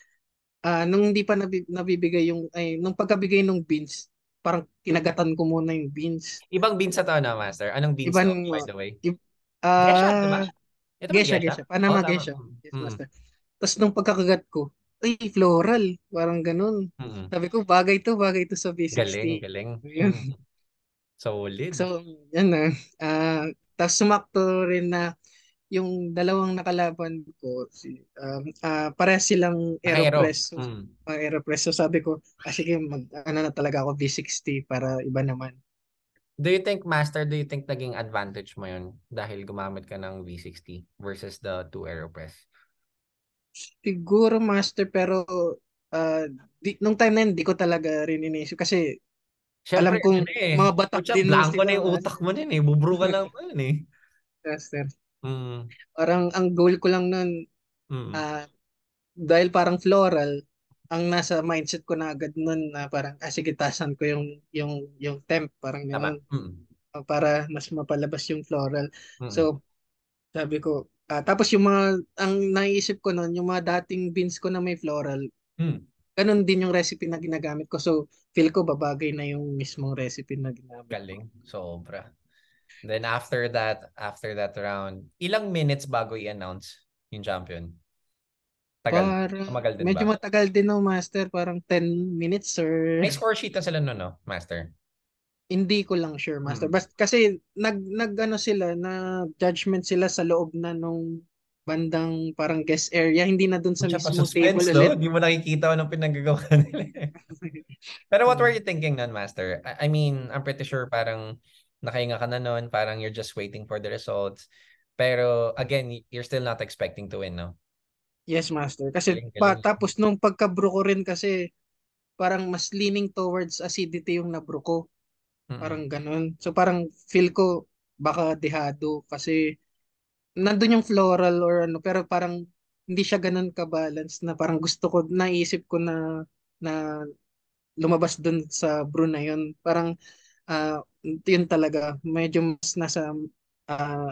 nung hindi pa nabibigay nung pagkabigay ng beans, parang kinagatan ko muna yung beans. Ibang beans sa to, na, Master? Anong beans Iban to, mo, by the way? i- Gesha, di ba? ah Ito ba yung Gesha, Gesha? Gesha. Oo, Panama tama. Gesha. Yes, master. Tapos nung pagkakagat ko, ay, floral. Parang ganun. Sabi ko, bagay to sa Galing, V60. galing. Yun. Solid. So, yan na. Tapos sumakto rin na yung dalawang nakalaban ko, parehas silang Naka-aero. Aeropress. So, Aeropress. So sabi ko, sige, ano na talaga ako, V60 para iba naman. Do you think naging advantage mo yun dahil gumamit ka ng V60 versus the 2 AeroPress? Siguro, master, pero ah, nung time na yun, di ko talaga rin inisip kasi Siyempre, alam kong mga batak Pucha, din blanco na sila, yung utak master. mo nun eh. Bubro ka lang mo yun eh. Master. Mm. Parang ang goal ko lang nun, Mm. ah, dahil parang floral, ang nasa mindset ko na agad nun na parang, sige, tasan ko yung temp, parang Tama. gano'n, Mm. para mas mapalabas yung floral. Mm. So, sabi ko, tapos ang naisip ko nun, yung mga dating beans ko na may floral, Mm. ganun din yung recipe na ginagamit ko. So, feel ko babagay na yung mismong recipe na ginamit ko. Galing. Sobra. Then after that round, ilang minutes bago i-announce yung champion? Tagal. Para, Tumagal din medyo ba? matagal din no, master, parang 10 minutes or May score sheet na sila no, no, Master? hindi ko lang sure, master. Mm. Kasi ano sila, na judgment sila sa loob na nung bandang parang guest area, hindi na dun sa Pucha, pa mismong table suspense, no? ulit. Hindi mo nakikita anong pinagagawa nila. Pero what were you thinking nun, Master? I mean, I'm pretty sure parang nakahinga ka na nun, parang you're just waiting for the results. Pero again, you're still not expecting to win, no? Yes, master. Kasi Galing, galing. tapos nung pagka-brew ko rin kasi parang mas leaning towards acidity yung na-brew ko. Mm-mm. Parang ganun. So parang feel ko baka dehado kasi nandun yung floral or ano, pero parang hindi siya ganun ka-balance na parang gusto ko, naisip ko na lumabas dun sa brew na yun. Parang yun talaga, medyo mas nasa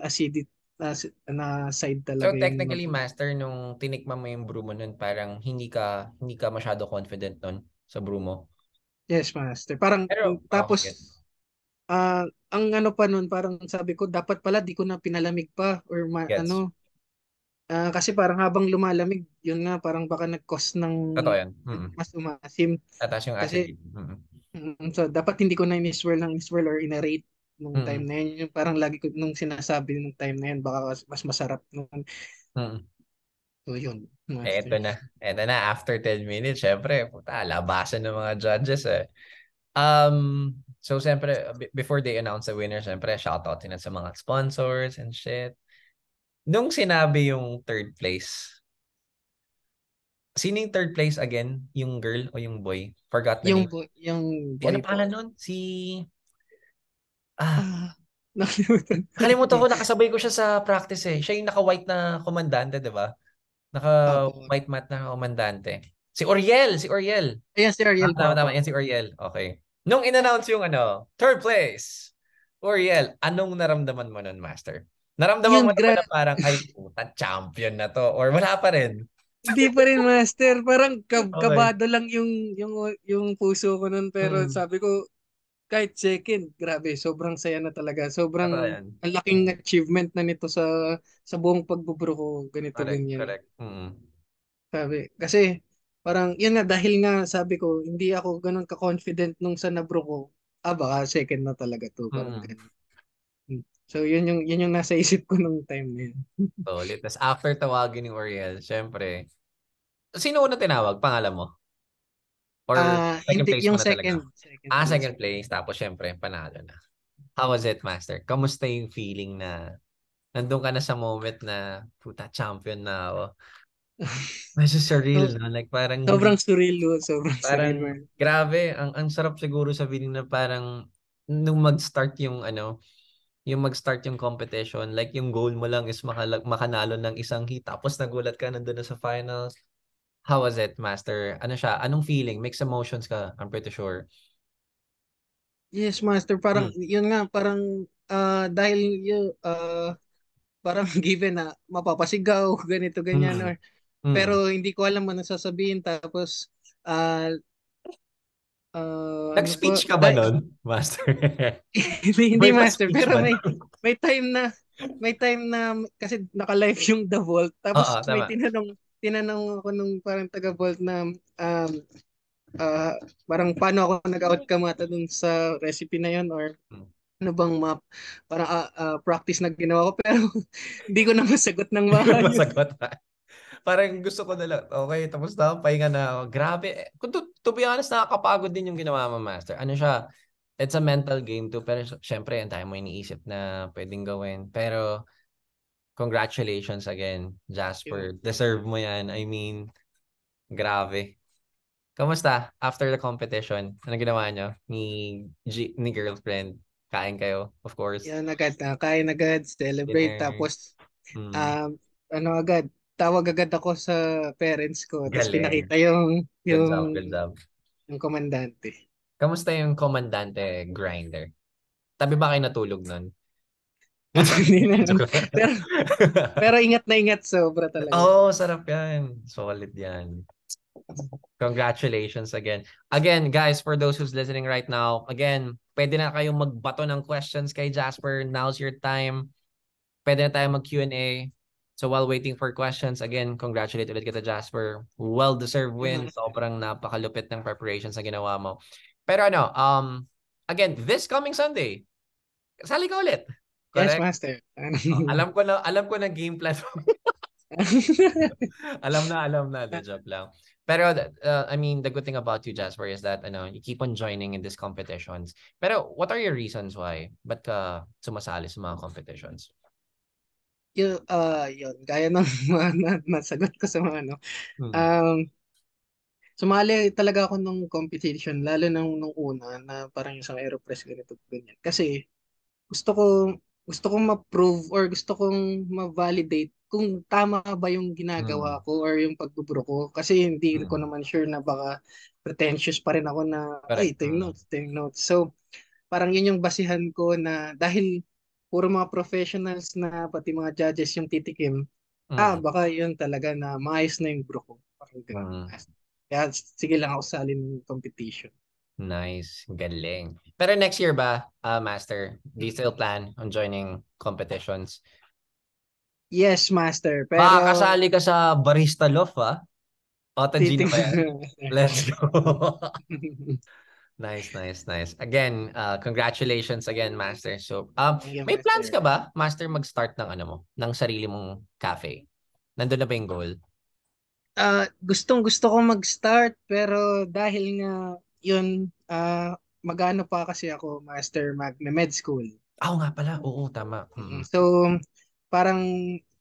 acidic na side So talaga yung technically, Master, nung tinikman mo yung brew mo nun, parang hindi ka masyado confident nun sa brew mo. yes, master. Parang Pero, okay, tapos gets. ang ano pa nun, parang sabi ko, dapat pala di ko na pinalamig pa or Gets. kasi parang habang lumalamig, yun nga, parang baka nag-cause ng Totoo yan. mas umasim. Tataas yung Kasi, acidity. so dapat hindi ko na in-swirl or in-rate nung time Mm. na yun. Yung parang lagi ko nung sinasabi nung time na yun, baka mas masarap nun. Mm. So yun, Eto master. na. Eto na. After 10 minutes, syempre, puta, labasan ng mga judges eh. So syempre, before they announce the winner, syempre, shoutout din sa mga sponsors and shit. Nung sinabi yung third place, sino yung third place again? Yung girl o yung boy? Forgot the name. Yung Ano boy pangalan po. nun? Ah, Ah, nakalimutan ko. Nakalimutan ko, nakasabay ko siya sa practice eh. Siya yung naka-white na komandante, di ba? Opo. Naka-white mat na komandante. Si Oriel, si Oriel. Ayan si Ariel po, Tama, opo. tama. Yan si Oriel. Okay. Nung in-announce yung third place, Oriel, anong naramdaman mo nun, Master? Naramdaman mo Yun, na ba na parang, ay, puta, champion na to? Or wala pa rin? hindi pa rin master. Parang Okay. kabado lang yung yung puso ko nun. Pero Mm, sabi ko, kahit second, grabe, sobrang saya na talaga. Sobrang totoo yan. ang laking achievement na nito sa buong pagbubro ko, ganito, Correct, ganyan. correct. Mm, Kasi, parang, yun nga, dahil nga, sabi ko, hindi ako ganun ka-confident nung sa nabro ko. Baka second na talaga to, parang mm. ganun. So, yun yung nasa isip ko nung time na yun. Solid. Tapos after tawagin ni Oriel, syempre, sino una tinawag? Pangalan mo? Or second Hindi, place mo yung na talaga? second place. Second place. Tapos syempre, panalo na. How was it, Master? Kamusta yung feeling na nandun ka na sa moment na puta, champion na ako? Medyo surreal, So, no? Like parang sobrang hindi, surreal, sobrang surreal, parang man. grabe. Ang sarap siguro sa feeling na parang nung mag-start yung mag-start yung competition, like yung goal mo lang is makanalo ng isang heat. Tapos nagulat ka nandun na sa finals. How was it, Master? Ano siya? Anong feeling? Mixed emotions ka, I'm pretty sure. Yes, master, parang, Mm. yun nga, parang, dahil parang given na mapapasigaw, ganito, ganyan, Mm. Mm. pero hindi ko alam ano sasabihin, tapos, ah, ano po, Nag-speech ka ba nun, Master? hindi May master, pa-speech pero ba may, nun? may time na, may time na, kasi naka-live yung The Vault, Oo, tapos may tama. tinanong ako nung parang taga-Vault na, ah, parang paano ako nag-outcome ata dun sa recipe na yun, or Mm. ano bang map, parang practice na ginawa ko, pero hindi ko na masagot ng Hindi ko maayos. masagot. Parang gusto ko na lang, okay, tapos na, pahinga na ako. Grabe. Kung to be honest, nakakapagod din yung ginawa mo, Master. Ano siya, it's a mental game too. Pero syempre, yan tayo mo iniisip na pwedeng gawin. Pero, congratulations again, Yun. Jasper. Deserve mo yan. I mean, grabe. Kamusta after the competition? Ano ginawa nyo? Ni girlfriend? Kain kayo, of course. Yan agad, kain agad, celebrate, Dinner. tapos Mm. um, ano agad, tawag agad ako sa parents ko, tapos Galing. pinakita yung Good yung job, good job. yung komandante. Kamusta yung komandante grinder? Tabi ba kayo natulog nun? Hindi naman. Joke lang. Pero, pero ingat na ingat, sobra talaga. Oh, sarap yan. Solid yan. Congratulations again. Again, guys, for those who's listening right now, again, pwede na kayong magbato ng questions kay Jasper. Now's your time. Pwede na tayo mag-Q&A. So while waiting for questions, again, congratulate ulit kita, Jasper. Well-deserved win. Yes, Sobrang napakalupit ng preparations na ginawa mo. Pero again, this coming Sunday, sali ka ulit. yes, Correct? master. Alam ko na game plan. alam na, the job lang. Pero I mean, the good thing about you, Jasper, is that you keep on joining in these competitions. Pero what are your reasons why? Ba't ka sumasali sa mga competitions? Yun, gaya ng mga nasagot ko sa mga ano. Hmm. Um, Sumali talaga ako nung competition, lalo nung una na parang yung sa Aeropress ganito ganyan. Kasi gusto ko gusto kong ma-prove or gusto kong ma-validate kung tama ba yung ginagawa Hmm. ko or yung pagbubro ko. Kasi hindi ko Hmm. naman sure na baka pretentious pa rin ako na, ay, Correct. ito yung Hmm. notes, ito yung notes. So, parang yun yung basihan ko na dahil puro mga professionals na pati mga judges yung titikim, Hmm. baka yun talaga na maayos na yung bro ko. Parang ganun. Hmm. Kaya sige lang ako sa alin ng competition. Nice. Galing. Pero next year ba, Master, do you still plan on joining competitions? Yes, Master. Baka Pero kasali ka sa Barista Love, ha? Autogene ba yan? titingnan. Let's go. Nice, nice, nice. Again, congratulations again, Master. So, Thank you, may plans Master. ka ba, Master, mag-start ng ano mo, ng sarili mong cafe? Nandun na ba yung goal? Gustong gusto ko mag-start pero dahil nga yun magano pa kasi ako Master med school. Oo nga pala. Oo, tama. So parang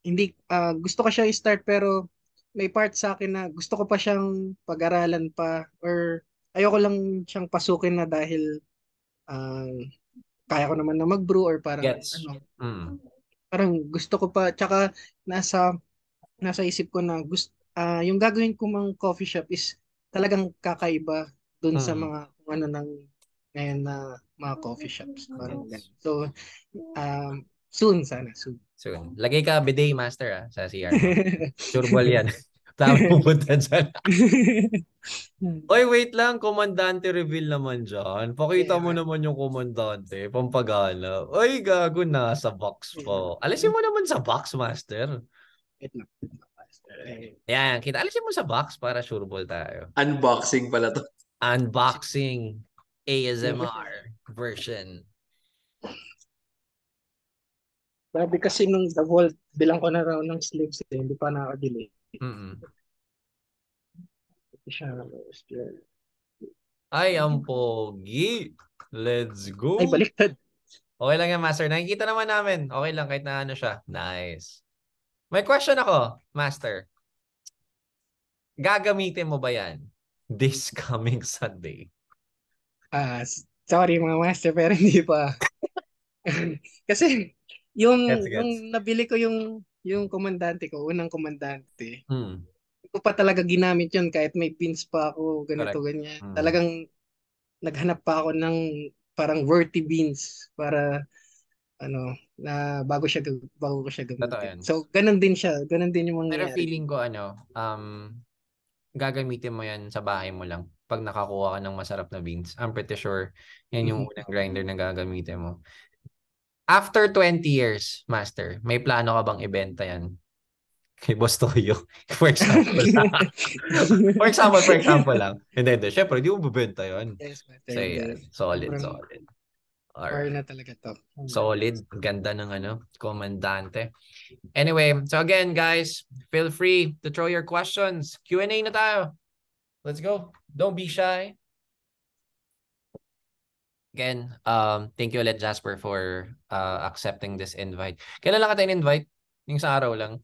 hindi gusto ko siya i-start pero may part sa akin na gusto ko pa siyang pag-aralan pa or ayoko lang siyang pasukin na dahil ah, kaya ko naman na mag-brew or parang Gets. ano Mm. parang gusto ko pa tsaka nasa isip ko na yung gagawin ko mang coffee shop is talagang kakaiba dun sa Mm. mga kung ano ng ngayon na mga coffee shops. Parang ganun. So, soon sana, soon. Soon. Lagay ka bidet, Master, sa CR mo. Sureball yan. Tama pupunta dyan. Oy, wait lang. Komandante reveal naman dyan. Pakita mo Yeah, naman yung komandante. Pampagala. Oy, gago na sa box po. Alisin mo naman sa box, Master. wait lang. Yan, kita. Alisin mo sa box para sureball tayo. Unboxing pala to. Unboxing ASMR version. Sabi kasi nung The Vault, bilang ko na raw ng sleeves, hindi pa nakabili. Hindi siya Ay, ang pogi. Let's go. Ay, baliktad. Okay lang yan, Master. Nakikita naman namin. Okay lang kahit na ano siya. Nice. May question ako, Master. Gagamitin mo ba yan this coming Sunday? Sorry mga master, pero hindi pa. Kasi Gets. nung nabili ko yung komandante ko, unang komandante, Hmm. hindi ko pa talaga ginamit yun kahit may pins pa ako, ganito, Correct. ganyan. Talagang naghanap pa ako ng parang worthy beans para ano, na bago ko siya Totoo gamitin. yan. So, ganun din siya. Ganun din yung Pero mangyayari. feeling ko gagamitin mo yan sa bahay mo lang pag nakakuha ka ng masarap na beans. I'm pretty sure yan yung unang grinder na gagamitin mo. After 20 years, Master, may plano ka bang ibenta yan? Kay Boss Toyo. For example lang. for example lang. Hindi. Syempre, di mo bebenta yan. Yes, master. So, yan. Solid. Fire Alright. na talaga to. Solid. Ganda ng komandante. Anyway, so again, guys, feel free to throw your questions. Q&A na tayo. Let's go. Don't be shy. Again, thank you ulit, Jasper, for accepting this invite. Kailan lang ka tayo invite? Yung sa araw lang.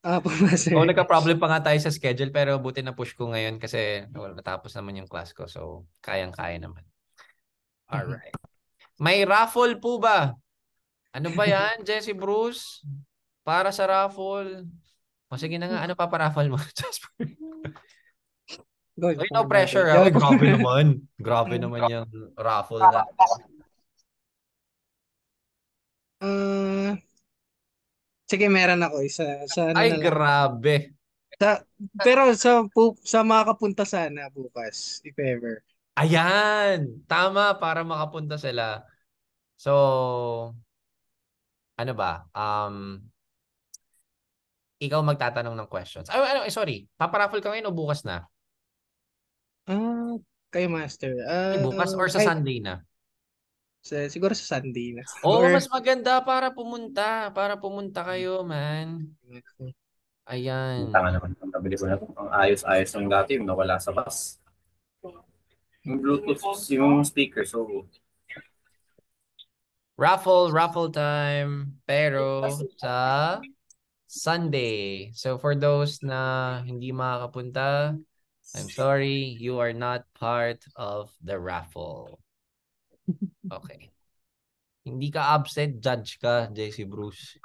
Po, master. Nagka-problem pa nga tayo sa schedule pero buti na push ko ngayon kasi natapos naman yung class ko. So, kayang-kaya naman. Alright. May raffle po ba? Ano ba yan, Jesse Bruce? Para sa raffle. O sige na nga, ano pa raffle mo, Jasper? No pressure. Oy, grabe naman. Grabe naman yung raffle na. Sige, meron ako isa sa ano Ay, na lang. grabe. Pero sa makakapunta sana bukas, if ever. Ayan, tama para makapunta sila. So, ano ba? Ikaw magtatanong ng questions. Sorry. Paparaffle ka ngayon o bukas na? Kayo master. Bukas or sa Sunday na? Siguro sa Sunday na. Oo, mas maganda para pumunta. Para pumunta kayo, man. Ayan. Tama naman. Ang nabili ko na ito. Ang ayos-ayos ng dati. Yung nawala sa bus. Yung Bluetooth, yung speaker. So, Raffle time. Pero sa Sunday. So for those na hindi makakapunta, I'm sorry, you are not part of the raffle. Okay. Hindi ka absent, judge ka, JC Bruce.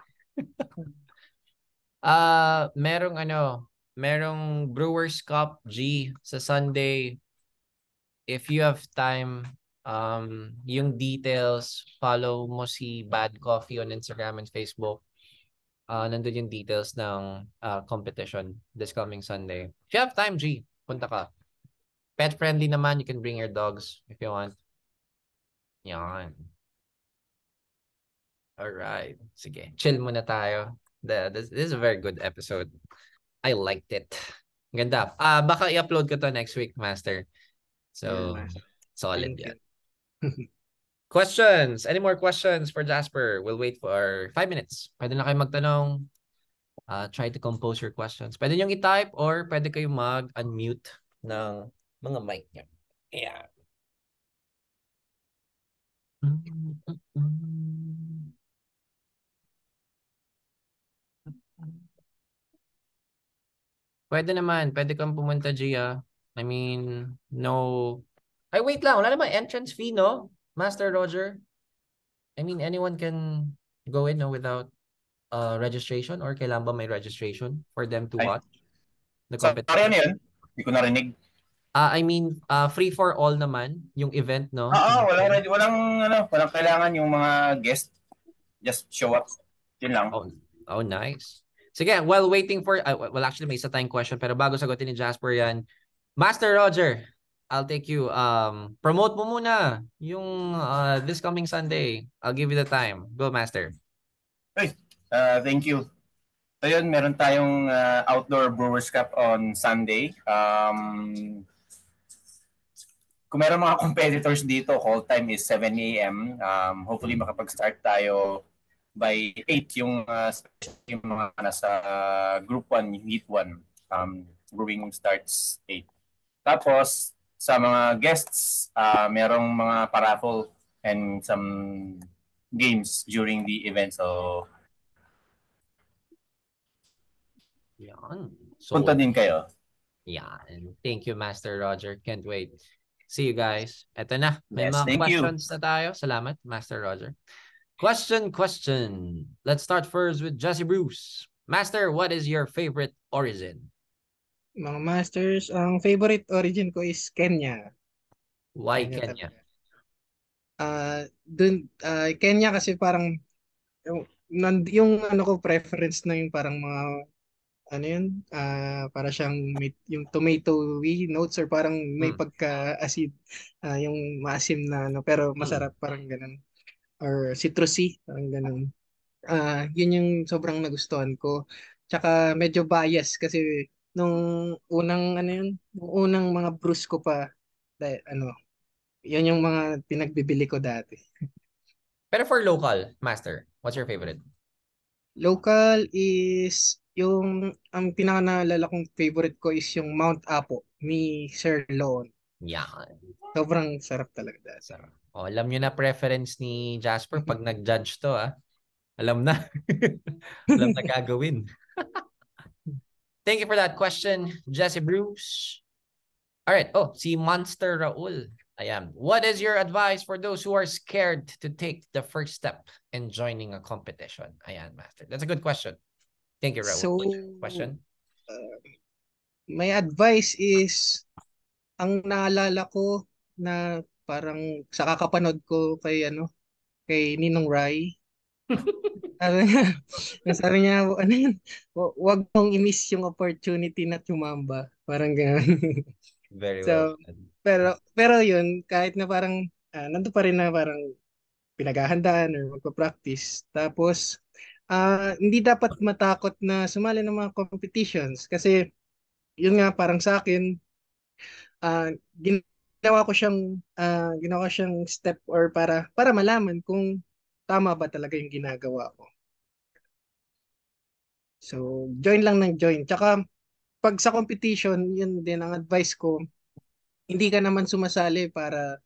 Merong Brewers Cup G sa Sunday. If you have time, yung details, follow mo si Bad Coffee on Instagram and Facebook. Nandun yung details ng competition this coming Sunday. If you have time, G, punta ka. Pet friendly naman. You can bring your dogs if you want. Yan. Alright. Sige. Chill muna tayo. This is a very good episode. I liked it. Ganda. Baka i-upload ko to next week, Master. So, solid Thank yan. you. Questions? Any more questions for Jasper? We'll wait for 5 minutes. Pwede na kayo magtanong. Try to compose your questions. Pwede nyo i-type or pwede kayo mag-unmute ng mga mic nyo. Yeah. Pwede naman. Pwede kang pumunta, Gia. I mean, no... Ay, wait lang. Wala naman entrance fee, no? Master Roger? I mean, anyone can go in, no, without registration or kailangan ba may registration for them to watch the Sorry, competition? ano yun? Hindi ko narinig. I mean, free for all naman yung event, no? Walang kailangan yung mga guest just show up. Yun lang. Oh, nice. Sige, while waiting for, well, actually may isa tayong question, pero bago sagutin ni Jasper yan, Master Roger, I'll take you. Promote mo muna yung this coming Sunday. I'll give you the time. Go, Master. Thank you. So yun, meron tayong Outdoor Brewers Cup on Sunday. Kung meron mga competitors dito, call time is 7 a.m. Hopefully makapag-start tayo by 8 yung mga nasa Group 1, Heat 1. Brewing starts 8. Tapos, sa mga guests, merong mga paraffle and some games during the event. So, Yan. punta din kayo. Yan. Thank you, Master Roger. Can't wait. See you guys. Eto na. May Yes, mga thank you. questions na tayo. Salamat, Master Roger. Question. Let's start first with Jesse Bruce. Master, what is your favorite origin? Mga masters, ang favorite origin ko is Kenya. Why Kenya? Kenya kasi parang yung ano ko preference na yung parang mga ano yun, para siyang yung tomatoey notes or parang may pagka-acid, yung maasim na ano, pero masarap parang ganun. Or citrusy, parang ganun. Yun yung sobrang nagustuhan ko. Tsaka medyo bias kasi nung unang ano yun, nung unang mga brews ko pa, ano, yun yung mga pinagbibili ko dati. Pero for local, Master, what's your favorite? Local is yung ang pinaka naalala kong favorite ko is yung Mount Apo ni Sir Loon. Yan. Sobrang sarap talaga dati. Sarap. Oh, alam nyo na preference ni Jasper pag nag-judge to, ah. Alam na. Alam na gagawin. Thank you for that question, Jesse Bruce. All right. Oh, si Monster Raul. Ayan. What is your advice for those who are scared to take the first step in joining a competition? Ayan, Master. That's a good question. Thank you, Raul. So, question? my advice is, ang naalala ko na parang sa kakapanood ko kay kay Ninong Rai. Sabi niya, ano yun, wag mong i-miss yung opportunity na tumamba. Parang gano'n. Very So, well. pero yun, kahit na parang, nandun pa rin na parang pinaghahandaan or magpa-practice. Tapos, hindi dapat matakot na sumali ng mga competitions. Kasi, yun nga, parang sa akin, ginawa ko siyang step or para malaman kung tama ba talaga yung ginagawa ko. So, join lang ng join. Tsaka, pag sa competition, yun din ang advice ko, hindi ka naman sumasali para,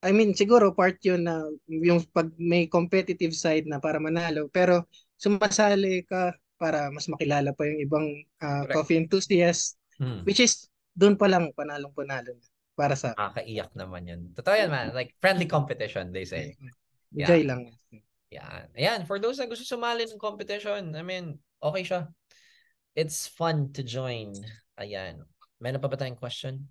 I mean, siguro part yun na yung pag may competitive side na para manalo, pero sumasali ka para mas makilala pa yung ibang coffee enthusiasts, which is doon pa lang panalong-panalo na para sa Nakakaiyak naman yun. Totoo yan, man. Like, friendly competition, they say. enjoy lang. Yan. Ayan, for those na gusto sumali ng competition, I mean, okay siya. It's fun to join. Ayan. Meron pa ba tayong question?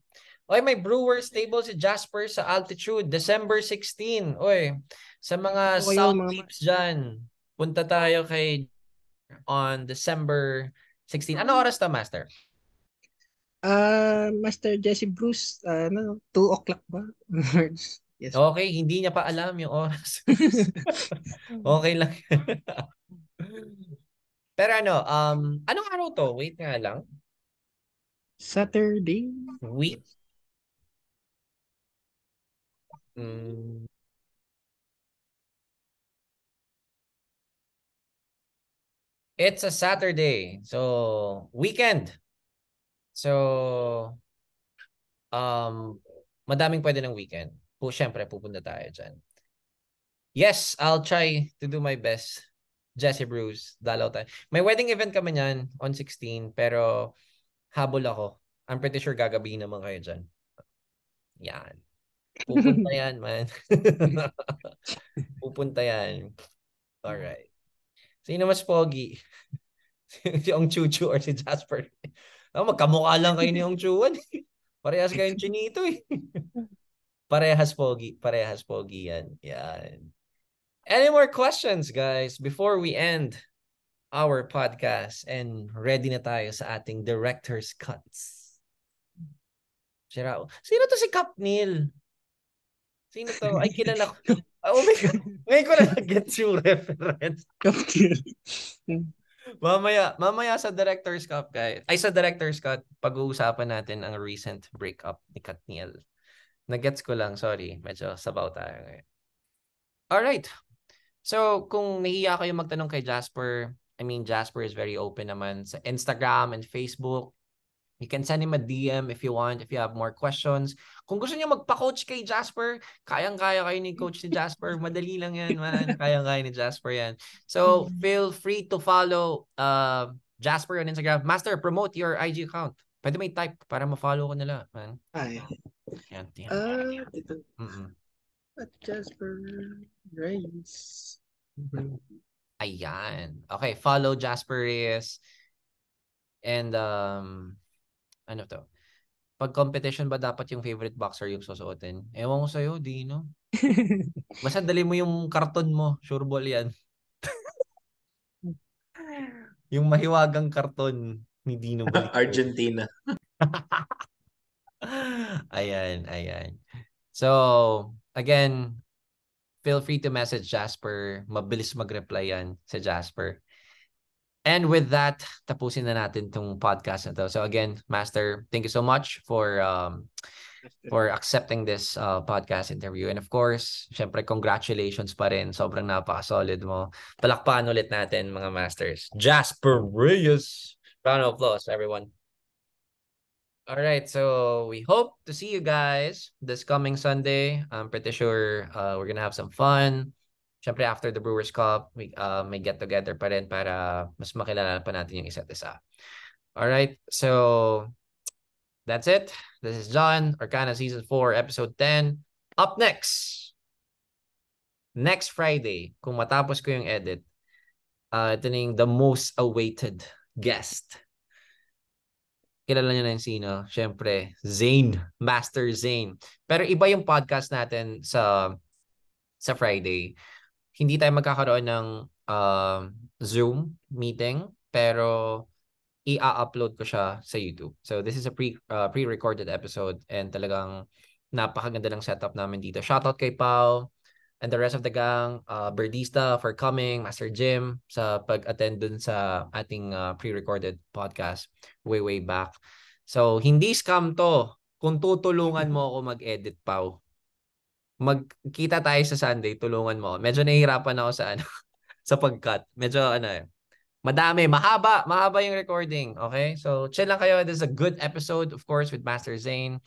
Oy, may Brewers table si Jasper sa Altitude, December 16. Oy, sa mga South Peeps dyan, punta tayo kay on December 16. Ano oras ta, Master? Master Jesse Bruce, 2 o'clock ba? Yes. Okay, hindi niya pa alam yung oras. Okay lang. Pero anong araw to? Wait nga lang. Saturday. Week. Mm, it's a Saturday. So, weekend. So, madaming pwede ng weekend. Syempre, pupunta tayo dyan. Yes, I'll try to do my best. Jesse Bruce, dalaw tayo. May wedding event kami niyan on 16, pero habol ako. I'm pretty sure gagabihin naman kayo dyan. Yan. Pupunta yan, man. Pupunta yan. Alright. Sino mas pogi? Si Ong Chuchu or si Jasper? Magkamukha lang kayo ni Ong Chuan. Parehas kayong chinito eh. Parehas pogi. Parehas pogi yan. Yan. Any more questions, guys, before we end our podcast and ready na tayo sa ating director's cuts? Sino to si Kapnil? Sino to? Ay, kilala ko. Oh my God. Ngayon ko na nag-get yung reference. Mamaya sa director's cut, guys. Ay, sa director's cut, pag-uusapan natin ang recent breakup ni Katniel. Nag-gets ko lang, sorry. Medyo sabaw tayo ngayon. Alright. So, kung nahiya kayo magtanong kay Jasper, I mean, Jasper is very open naman sa Instagram and Facebook. You can send him a DM if you want, if you have more questions. Kung gusto niyo magpa-coach kay Jasper, kayang-kaya kayo ni Coach ni Jasper. Madali lang yan, man. Kayang-kaya ni Jasper yan. So, feel free to follow Jasper on Instagram. Master, promote your IG account. Pwede may type para ma-follow ko nila, man. Ay. Yan. Dito. At Jasper Reyes. Ayan. Okay, follow Jasper Reyes. And, ano to? Pag competition ba dapat yung favorite boxer yung susuotin? Ewan ko sa'yo, Dino. Basta dali mo yung karton mo. Sure ball yan. Yung mahiwagang karton ni Dino Balik. Argentina. Ayan. So, again, feel free to message Jasper. Mabilis mag-reply yan sa Jasper. And with that, tapusin na natin tong podcast na to. So again, Master, thank you so much for accepting this podcast interview. And of course, syempre congratulations pa rin. Sobrang napaka-solid mo. Palakpakan ulit natin, mga Masters. Jasper Reyes. Round of applause, everyone. All right, so we hope to see you guys this coming Sunday. I'm pretty sure we're gonna have some fun. Siyempre, after the Brewers Cup, we may get-together pa rin para mas makilala pa natin yung isa't isa. Alright, so that's it. This is John, Arcana Season 4, Episode 10. Up next Friday, kung matapos ko yung edit, ito na yung the most awaited guest. Kilala niyo na yung sino? Siyempre, Zane, Master Zane. Pero iba yung podcast natin sa Friday. Hindi tayo magkakaroon ng Zoom meeting, pero i-upload ko siya sa YouTube. So this is a pre-recorded episode and talagang napakaganda ng setup namin dito. Shoutout kay Pao and the rest of the gang, Berdista for coming, Master Jim sa pag-attend dun sa ating pre-recorded podcast way back. So hindi scam to kung tutulungan mo ako mag-edit, Pao. Magkita tayo sa Sunday, tulungan mo. Medyo nahihirapan ako sa sa pag-cut. Medyo madami, mahaba yung recording, okay? So chill lang kayo. This is a good episode, of course, with Master Zane.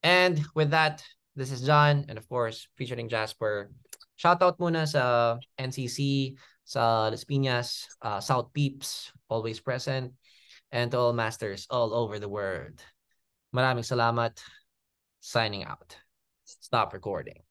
And with that, this is John, and of course, featuring Jasper. Shoutout muna sa NCC, sa Las Piñas, South Peeps, always present, and to all Masters all over the world. Maraming salamat. Signing out. Stop recording.